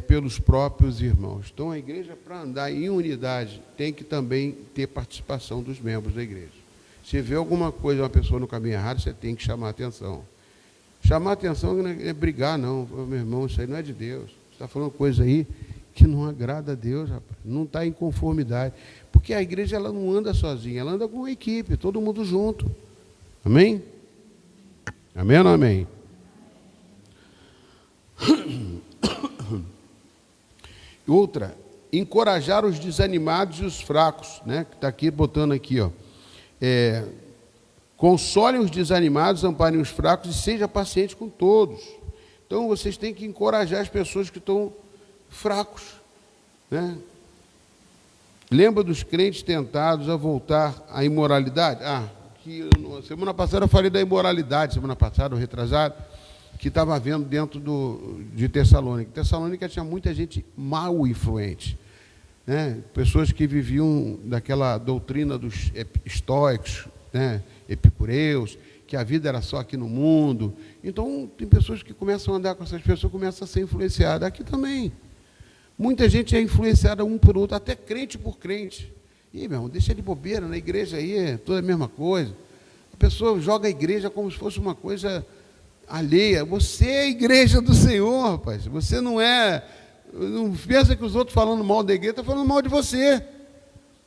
Speaker 1: pelos próprios irmãos. Então a igreja, para andar em unidade, tem que também ter participação dos membros da igreja. Se vê alguma coisa, uma pessoa no caminho errado, você tem que chamar a atenção. Chamar a atenção não é brigar, não. Meu irmão, isso aí não é de Deus. Você está falando coisa aí que não agrada a Deus, rapaz. Não está em conformidade. Porque a igreja ela não anda sozinha, ela anda com uma equipe, todo mundo junto. Amém? Amém ou não amém? Outra, encorajar os desanimados e os fracos, né? Que está aqui, botando aqui, ó. Consolem os desanimados, amparem os fracos e seja paciente com todos. Então, vocês têm que encorajar as pessoas que estão fracos. Né? Lembra dos crentes tentados a voltar à imoralidade? Semana passada eu falei da imoralidade, semana passada, ou retrasada, que estava havendo dentro de Tessalônica. Tessalônica tinha muita gente mal influente. Né? Pessoas que viviam daquela doutrina dos estoicos, né? Epicureus, que a vida era só aqui no mundo. Então, tem pessoas que começam a andar com essas pessoas, começam a ser influenciadas. Aqui também. Muita gente é influenciada um por outro, até crente por crente. Ih, meu irmão, deixa de bobeira, na igreja aí é toda a mesma coisa. A pessoa joga a igreja como se fosse uma coisa alheia. Você é a igreja do Senhor, rapaz. Você não pensa que os outros falando mal da igreja estão falando mal de você.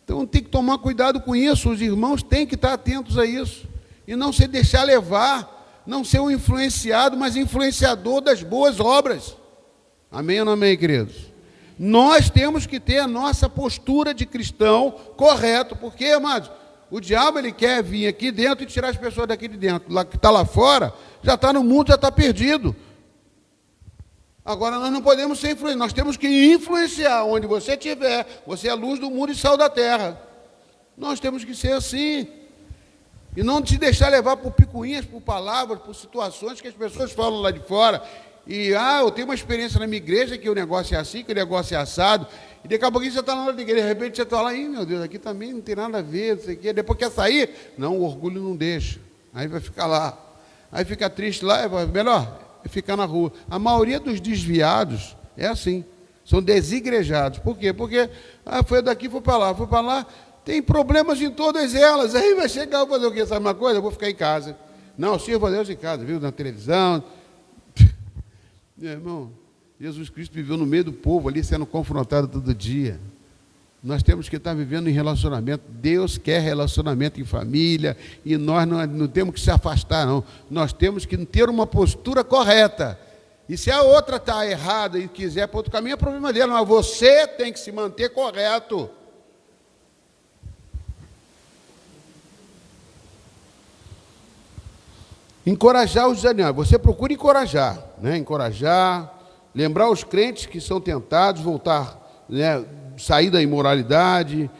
Speaker 1: Então tem que tomar cuidado com isso. Os irmãos têm que estar atentos a isso. E não se deixar levar, não ser um influenciado, mas influenciador das boas obras. Amém ou não amém, queridos? Nós temos que ter a nossa postura de cristão correto, porque, amados, o diabo ele quer vir aqui dentro e tirar as pessoas daqui de dentro. Lá que está lá fora, já está no mundo, já está perdido. Agora nós não podemos ser influenciados, nós temos que influenciar onde você estiver. Você é a luz do mundo e sal da terra. Nós temos que ser assim. E não te deixar levar por picuinhas, por palavras, por situações que as pessoas falam lá de fora. E, eu tenho uma experiência na minha igreja que o negócio é assim, que o negócio é assado. E daqui a pouquinho você está na hora da igreja, de repente você está lá, meu Deus, aqui também não tem nada a ver, não sei o quê. Depois quer sair? Não, o orgulho não deixa. Aí vai ficar lá. Aí fica triste lá, melhor ficar na rua. A maioria dos desviados é assim, são desigrejados. Por quê? Porque foi daqui, foi para lá, tem problemas em todas elas. Aí vai chegar, vou fazer o quê? Sabe uma coisa? Eu vou ficar em casa. Não, sirva a Deus em casa, viu? Na televisão. Meu irmão, Jesus Cristo viveu no meio do povo ali, sendo confrontado todo dia. Nós temos que estar vivendo em relacionamento. Deus quer relacionamento em família, e nós não temos que se afastar, não. Nós temos que ter uma postura correta. E se a outra está errada e quiser para outro caminho, é problema dela, mas você tem que se manter correto. Encorajar os desanimados. Você procura encorajar, né? Encorajar, lembrar os crentes que são tentados, voltar, né? Sair da imoralidade,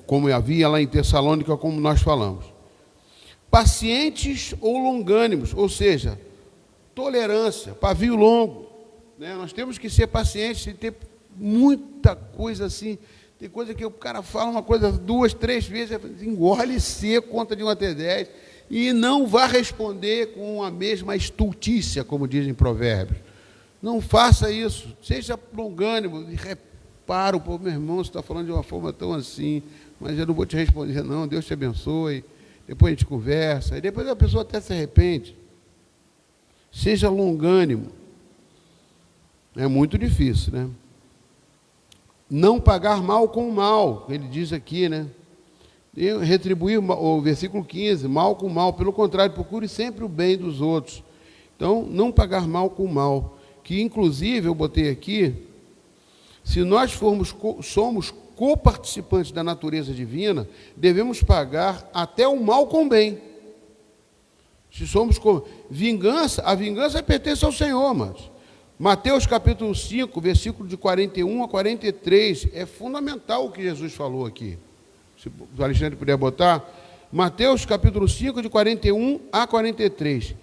Speaker 1: como havia lá em Tessalônica, como nós falamos. Pacientes ou longânimos, ou seja, tolerância, pavio longo, né? Nós temos que ser pacientes e ter muita coisa assim. Tem coisa que o cara fala uma coisa 2, 3 vezes, engole seco, conta de 1 até 10, e não vá responder com a mesma estultícia, como dizem Provérbios. Não faça isso, seja longânimo, repara, pô, meu irmão, você está falando de uma forma tão assim, mas eu não vou te responder, não, Deus te abençoe, depois a gente conversa, e depois a pessoa até se arrepende. Seja longânimo. É muito difícil, né? Não pagar mal com mal, ele diz aqui, né? E retribuir, o versículo 15, mal com mal, pelo contrário, procure sempre o bem dos outros. Então, não pagar mal com mal, que inclusive, eu botei aqui, se nós somos coparticipantes da natureza divina, devemos pagar até o mal com bem. Se somos vingança, a vingança pertence ao Senhor, mas Mateus capítulo 5, versículo de 41 a 43, é fundamental o que Jesus falou aqui. Se o Alexandre puder botar, Mateus capítulo 5, de 41 a 43.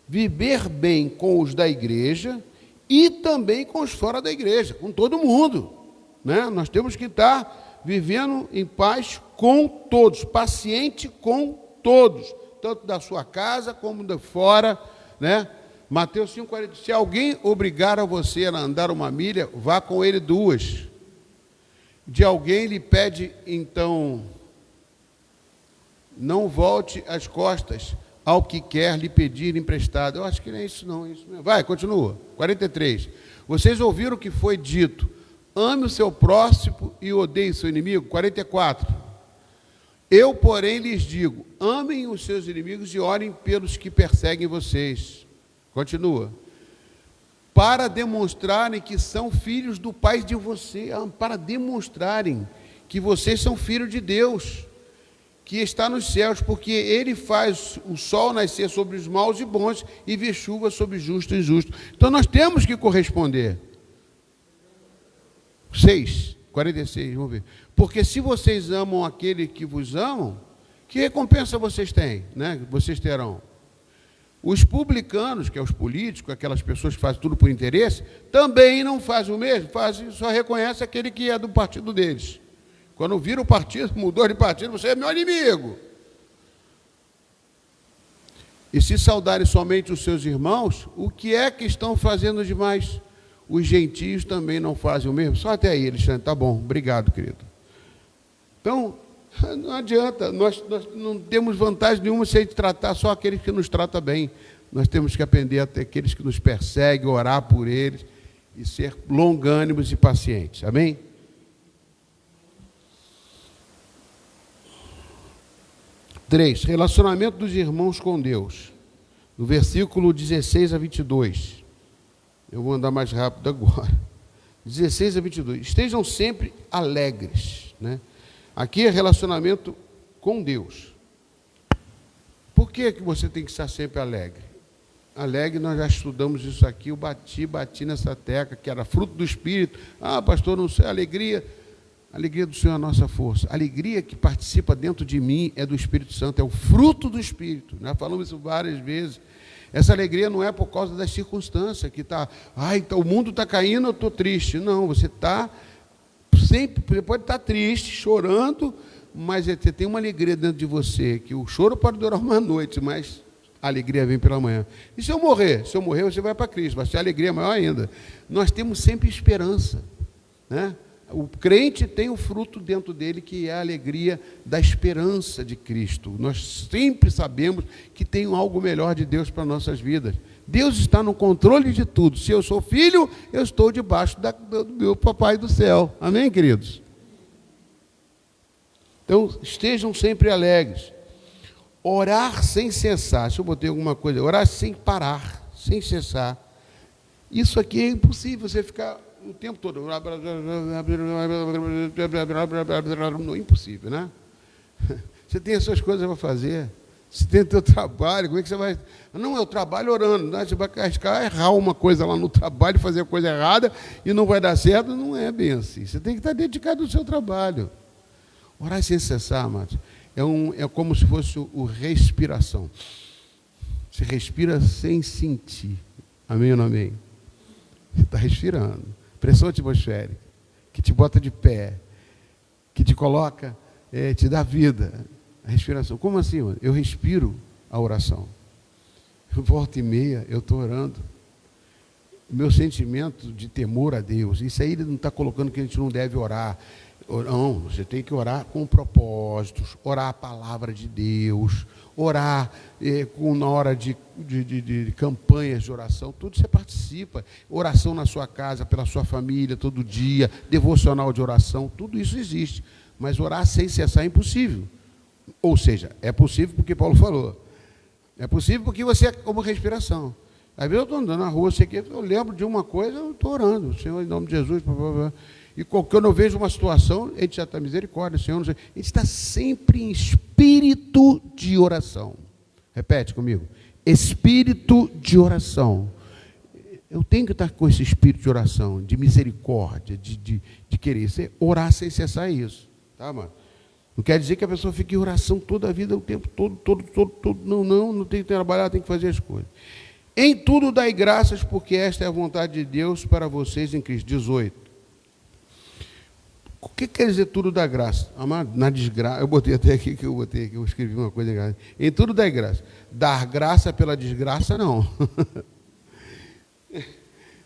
Speaker 1: Viver bem com os da igreja e também com os fora da igreja, com todo mundo, né? Nós temos que estar vivendo em paz com todos, paciente com todos, tanto da sua casa como de fora, né? Mateus 5, 40, se alguém obrigar a você a andar 1 milha, vá com ele 2. De alguém lhe pede, então, não volte as costas ao que quer lhe pedir emprestado. Eu acho que não é isso não, é isso mesmo. Vai, continua. 43. Vocês ouviram o que foi dito, ame o seu próximo e odeie o seu inimigo. 44. Eu, porém, lhes digo, amem os seus inimigos e orem pelos que perseguem vocês. Continua. Para demonstrarem que são filhos do Pai de você, para demonstrarem que vocês são filhos de Deus, que está nos céus, porque Ele faz o sol nascer sobre os maus e bons e vir chuva sobre justos e injustos. Então nós temos que corresponder. 46, vamos ver. Porque se vocês amam aquele que vos amam, que recompensa vocês têm, né? Vocês terão. Os publicanos, que é os políticos, aquelas pessoas que fazem tudo por interesse, também não fazem o mesmo, só reconhece aquele que é do partido deles. Quando vira o partido, mudou de partido, você é meu inimigo. E se saudarem somente os seus irmãos, o que é que estão fazendo demais? Os gentios também não fazem o mesmo? Só até aí, Alexandre, tá bom, obrigado, querido. Então, não adianta, nós não temos vantagem nenhuma se a gente tratar só aqueles que nos tratam bem. nós temos que aprender até aqueles que nos perseguem, orar por eles e ser longânimos e pacientes. Amém? Três, relacionamento dos irmãos com Deus. No versículo 16 a 22. Eu vou andar mais rápido agora. 16 a 22. Estejam sempre alegres, né? Aqui é relacionamento com Deus. Por que você tem que estar sempre alegre? Alegre, nós já estudamos isso aqui, eu bati nessa tecla, que era fruto do Espírito. Ah, pastor, não sei, alegria do Senhor é a nossa força. A alegria que participa dentro de mim é do Espírito Santo, é o fruto do Espírito. Nós falamos isso várias vezes. Essa alegria não é por causa das circunstâncias, que está, então o mundo está caindo, eu estou triste. Não, você está sempre, você pode estar triste, chorando, mas você tem uma alegria dentro de você, que o choro pode durar uma noite, mas a alegria vem pela manhã. E se eu morrer? Se eu morrer, você vai para Cristo, vai ser a alegria maior ainda. Nós temos sempre esperança, né? O crente tem o fruto dentro dele, que é a alegria da esperança de Cristo. Nós sempre sabemos que tem algo melhor de Deus para nossas vidas. Deus está no controle de tudo. Se eu sou filho, eu estou debaixo do meu papai do céu. Amém, queridos? Então, estejam sempre alegres. Orar sem cessar. Se eu botei alguma coisa, orar sem parar, sem cessar. Isso aqui é impossível, você ficar o tempo todo. Não é impossível, né? Você tem as suas coisas para fazer. Você tem o teu trabalho, como é que você vai... Não, eu trabalho orando, né? Você vai arriscar errar uma coisa lá no trabalho, fazer a coisa errada e não vai dar certo. Não é bem assim. Você tem que estar dedicado ao seu trabalho. Orar sem cessar, amados, é como se fosse o respiração. Você respira sem sentir. Amém ou não amém? Você está respirando. Pressão atmosférica, que te bota de pé, que te coloca, te dá vida. A respiração. Como assim, mano? Eu respiro a oração. Volta e meia, eu estou orando. O meu sentimento de temor a Deus, isso aí ele não está colocando que a gente não deve orar. Não, você tem que orar com propósitos, orar a palavra de Deus, orar na hora de campanhas de oração, tudo você participa. Oração na sua casa, pela sua família, todo dia, devocional de oração, tudo isso existe. Mas orar sem cessar é impossível. Ou seja, é possível porque Paulo falou. É possível porque você é como respiração. Às vezes eu estou andando na rua, eu lembro de uma coisa, eu estou orando, Senhor, em nome de Jesus, e quando eu vejo uma situação, a gente já está misericórdia, Senhor, a gente está sempre em espírito de oração. Repete comigo. Espírito de oração. Eu tenho que estar com esse espírito de oração, de misericórdia, de querer orar sem cessar isso. Tá, mano? Não quer dizer que a pessoa fique em oração toda a vida, o tempo todo. Não tem que trabalhar, tem que fazer as coisas. Em tudo dai graças, porque esta é a vontade de Deus para vocês em Cristo. 18. O que quer dizer tudo dá graça? Amado, na desgraça, eu botei até aqui, eu escrevi uma coisa errada. Em tudo dá graça. Dar graça pela desgraça, não.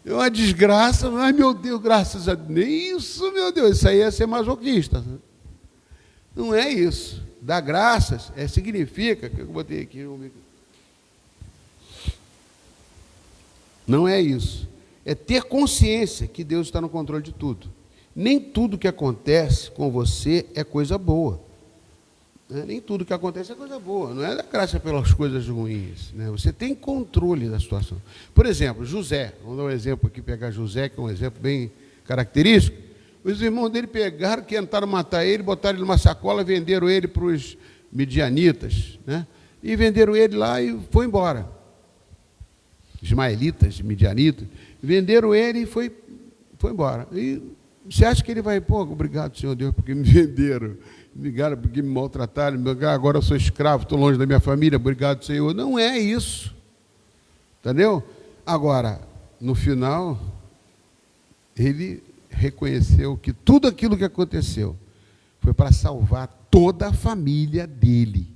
Speaker 1: É uma desgraça, ai meu Deus, graças a Deus. Isso, meu Deus, isso aí é ser masoquista. Não é isso. Dar graças significa, que eu botei aqui, não é isso. É ter consciência que Deus está no controle de tudo. Nem tudo que acontece com você é coisa boa. Nem tudo que acontece é coisa boa. Não é da graça pelas coisas ruins. Né? Você tem controle da situação. Por exemplo, José. Vamos dar um exemplo aqui, pegar José, que é um exemplo bem característico. Os irmãos dele pegaram, tentaram matar ele, botaram ele numa sacola, venderam ele para os midianitas. Né? E venderam ele lá e foi embora. Ismaelitas, midianitas. Venderam ele e foi embora. E você acha que ele vai, obrigado, Senhor Deus, porque me venderam, obrigado porque me maltrataram, agora eu sou escravo, estou longe da minha família, obrigado, Senhor. Não é isso, entendeu? Agora, no final, ele reconheceu que tudo aquilo que aconteceu foi para salvar toda a família dele.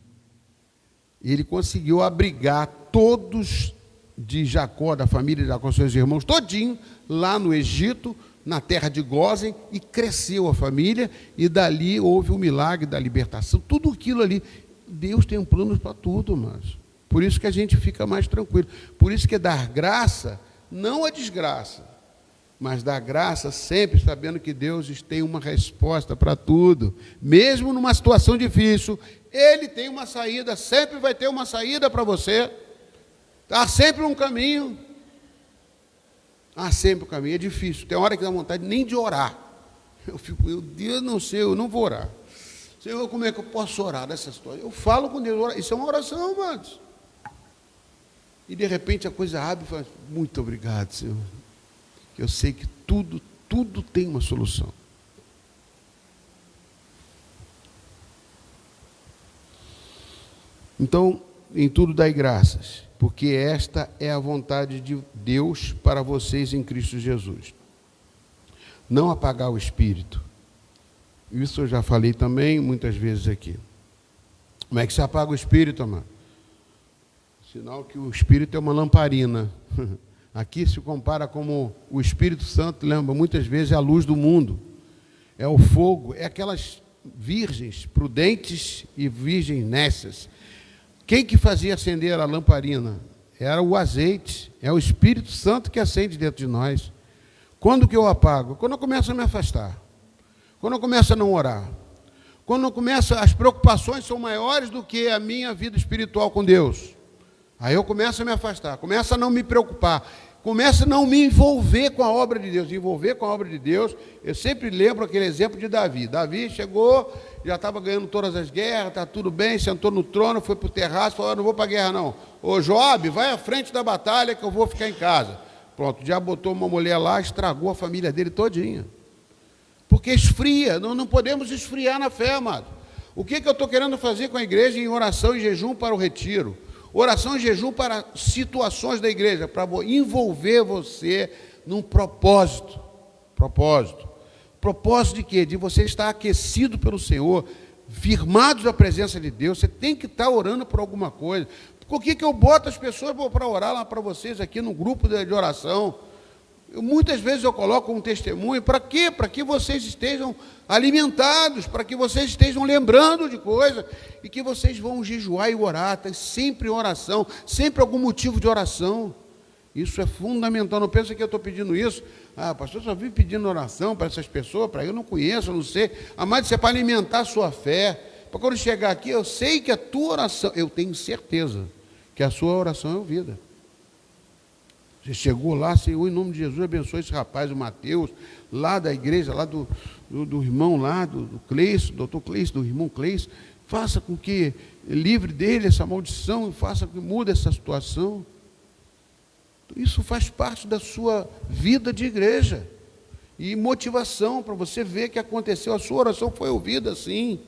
Speaker 1: Ele conseguiu abrigar todos de Jacó, da família de Jacó, seus irmãos, todinho, lá no Egito, na terra de Gósen, e cresceu a família, e dali houve o milagre da libertação, tudo aquilo ali. Deus tem um plano para tudo, mas Por isso que a gente fica mais tranquilo. Por isso que é dar graça, não a desgraça, mas dar graça sempre sabendo que Deus tem uma resposta para tudo. Mesmo numa situação difícil, Ele tem uma saída, sempre vai ter uma saída para você. Há sempre um caminho. Há sempre um caminho. É difícil, tem hora que dá vontade nem de orar. Eu fico, meu Deus, não sei, eu não vou orar. Senhor, como é que eu posso orar nessa situação? Eu falo com Deus, isso é uma oração, amados. E de repente a coisa abre e fala, muito obrigado, Senhor. Eu sei que tudo tem uma solução. Então, em tudo dai graças, porque esta é a vontade de Deus para vocês em Cristo Jesus. Não apagar o Espírito. Isso eu já falei também muitas vezes aqui. Como é que se apaga o Espírito, amado? Sinal que o Espírito é uma lamparina. Aqui se compara como o Espírito Santo, lembra, muitas vezes é a luz do mundo. É o fogo, é aquelas virgens prudentes e virgens nécias. Quem que fazia acender a lamparina? Era o azeite, é o Espírito Santo que acende dentro de nós. Quando que eu apago? Quando eu começo a me afastar. Quando eu começo a não orar. Quando eu começo, as preocupações são maiores do que a minha vida espiritual com Deus. Aí eu começo a me afastar, começo a não me preocupar, começo a não me envolver com a obra de Deus. Envolver com a obra de Deus, eu sempre lembro aquele exemplo de Davi. Davi chegou, já estava ganhando todas as guerras, está tudo bem, sentou no trono, foi para o terraço, falou, não vou para a guerra não. Ô Joabe, vai à frente da batalha que eu vou ficar em casa. Pronto, já botou uma mulher lá, estragou a família dele todinha. Porque esfria, não podemos esfriar na fé, amado. O que eu estou querendo fazer com a igreja em oração e jejum para o retiro? Oração e jejum para situações da igreja, para envolver você num propósito. Propósito de quê? De você estar aquecido pelo Senhor, firmados na presença de Deus. Você tem que estar orando por alguma coisa. Por que eu boto as pessoas para orar lá para vocês aqui no grupo de oração? Muitas vezes eu coloco um testemunho, para quê? Para que vocês estejam alimentados, para que vocês estejam lembrando de coisas, e que vocês vão jejuar e orar, tem sempre oração, sempre algum motivo de oração. Isso é fundamental, não pensa que eu estou pedindo isso, pastor, só vive pedindo oração para essas pessoas, para eu não conheço, eu não sei, mas isso é para alimentar a sua fé, para quando chegar aqui, eu sei que a tua oração, eu tenho certeza que a sua oração é ouvida. Você chegou lá, Senhor, em nome de Jesus, abençoe esse rapaz, o Mateus, lá da igreja, lá do irmão lá, do Cleiso, doutor Cleiso, do irmão Cleiso, faça com que livre dele essa maldição, faça com que mude essa situação. Isso faz parte da sua vida de igreja, e motivação para você ver que aconteceu, a sua oração foi ouvida, sim.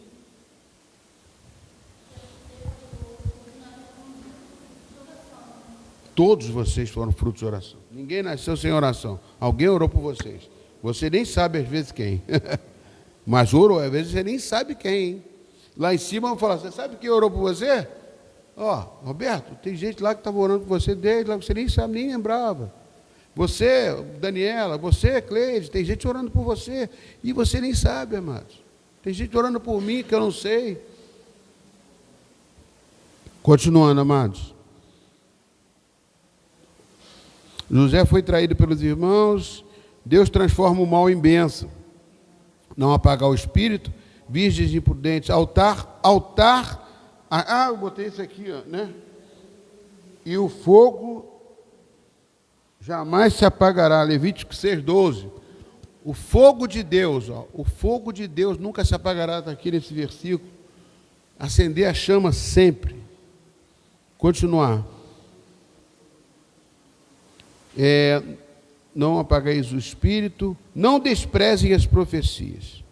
Speaker 1: Todos vocês foram frutos de oração. Ninguém nasceu sem oração. Alguém orou por vocês. Você nem sabe às vezes quem. Mas orou, às vezes você nem sabe quem. Hein? Lá em cima vão falar, você sabe quem orou por você? Roberto, tem gente lá que estava orando por você desde lá, você nem sabe, nem lembrava. Você, Daniela, você, Cleide, tem gente orando por você. E você nem sabe, amados. Tem gente orando por mim que eu não sei. Continuando, amados. José foi traído pelos irmãos, Deus transforma o mal em bênção. Não apagar o espírito, virgens imprudentes, altar, eu botei isso aqui, né? E o fogo jamais se apagará, Levítico 6:12. O fogo de Deus, o fogo de Deus nunca se apagará, está aqui nesse versículo. Acender a chama sempre. Continuar. Não apagueis o espírito, não desprezem as profecias.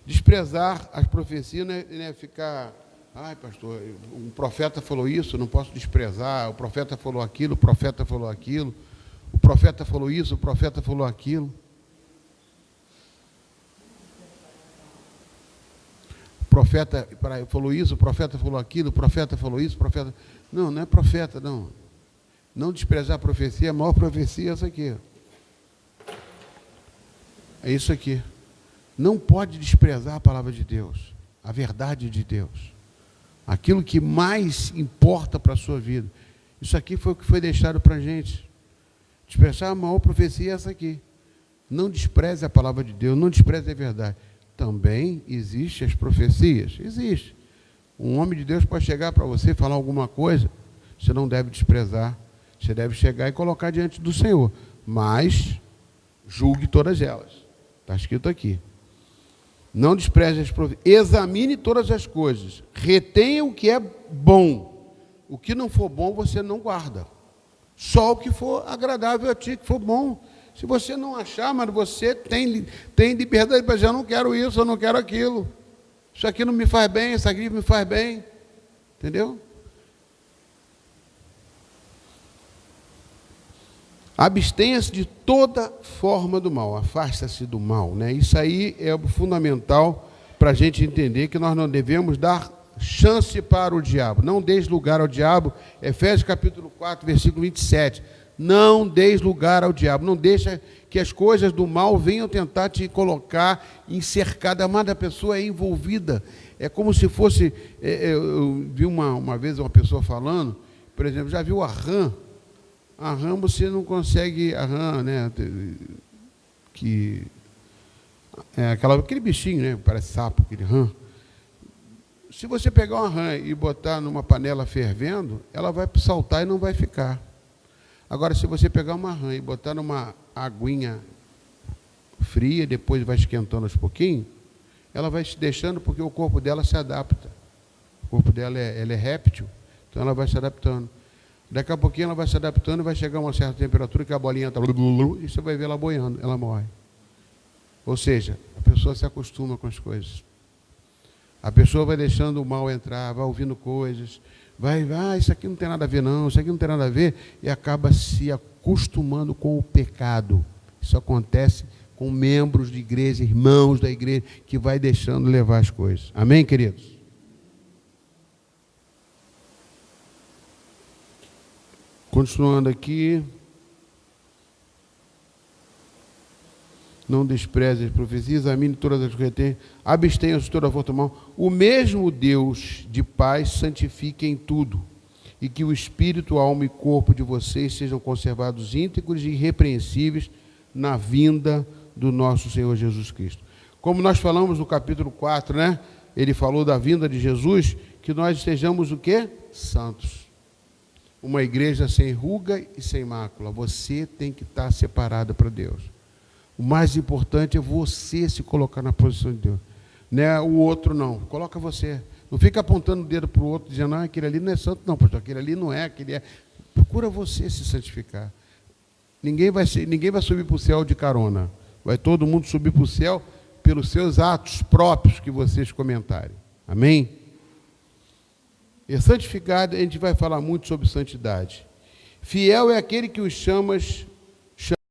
Speaker 1: Desprezar as profecias não é ficar, pastor, um profeta falou isso, não posso desprezar, o profeta falou aquilo, o profeta falou aquilo, o profeta falou isso, o profeta falou aquilo. O profeta falou isso, o profeta falou aquilo, o profeta falou isso, o profeta... Não é profeta, não. Não desprezar a profecia, a maior profecia é essa aqui. É isso aqui. Não pode desprezar a palavra de Deus, a verdade de Deus. Aquilo que mais importa para a sua vida. Isso aqui foi o que foi deixado para a gente. Dispersar a maior profecia é essa aqui. Não despreze a palavra de Deus, não despreze a verdade. Também existem as profecias. Existe. Um homem de Deus pode chegar para você e falar alguma coisa, você não deve desprezar. Você deve chegar e colocar diante do Senhor. Mas julgue todas elas. Está escrito aqui. Não despreze as profecias. Examine todas as coisas. Retenha o que é bom. O que não for bom, você não guarda. Só o que for agradável a ti, que for bom. Se você não achar, mas você tem liberdade para dizer, eu não quero isso, eu não quero aquilo. Isso aqui não me faz bem, isso aqui me faz bem. Entendeu? Abstenha-se de toda forma do mal. Afasta-se do mal. Né? Isso aí é o fundamental para a gente entender que nós não devemos dar chance para o diabo. Não deis lugar ao diabo. Efésios capítulo 4, versículo 27. Não deis lugar ao diabo. Não deixa que as coisas do mal venham tentar te colocar encercada. A amada pessoa é envolvida. É como se fosse... eu vi uma vez uma pessoa falando, por exemplo, já viu a rã? A rã você não consegue... A rã, né? Que é aquele bichinho, né? Parece sapo, aquele rã. Se você pegar uma rã e botar numa panela fervendo, ela vai saltar e não vai ficar. Agora, se você pegar uma rã e botar numa aguinha fria, depois vai esquentando aos pouquinhos, ela vai se deixando porque o corpo dela se adapta. O corpo dela ela é réptil, então ela vai se adaptando. Daqui a pouquinho ela vai se adaptando e vai chegar a uma certa temperatura que a bolinha está... E você vai ver ela boiando, ela morre. Ou seja, a pessoa se acostuma com as coisas. A pessoa vai deixando o mal entrar, vai ouvindo coisas, isso aqui não tem nada a ver não, isso aqui não tem nada a ver, e acaba se acostumando com o pecado. Isso acontece com membros de igreja, irmãos da igreja, que vai deixando levar as coisas. Amém, queridos? Continuando aqui. Não despreze as profecias, examine todas as que tem, abstenha-se de toda força do mal. O mesmo Deus de paz santifique em tudo, e que o espírito, alma e corpo de vocês sejam conservados íntegros e irrepreensíveis na vinda do nosso Senhor Jesus Cristo. Como nós falamos no capítulo 4, né? Ele falou da vinda de Jesus, que nós estejamos o quê? Santos. Uma igreja sem ruga e sem mácula. Você tem que estar separado para Deus. O mais importante é você se colocar na posição de Deus. Não é o outro, não. Coloca você. Não fica apontando o dedo para o outro, dizendo, aquele ali não é santo, não, pastor. Aquele ali não é, aquele é. Procura você se santificar. Ninguém vai subir para o céu de carona. Vai todo mundo subir para o céu pelos seus atos próprios que vocês comentarem. Amém? E santificado, a gente vai falar muito sobre santidade. Fiel é aquele que os chamas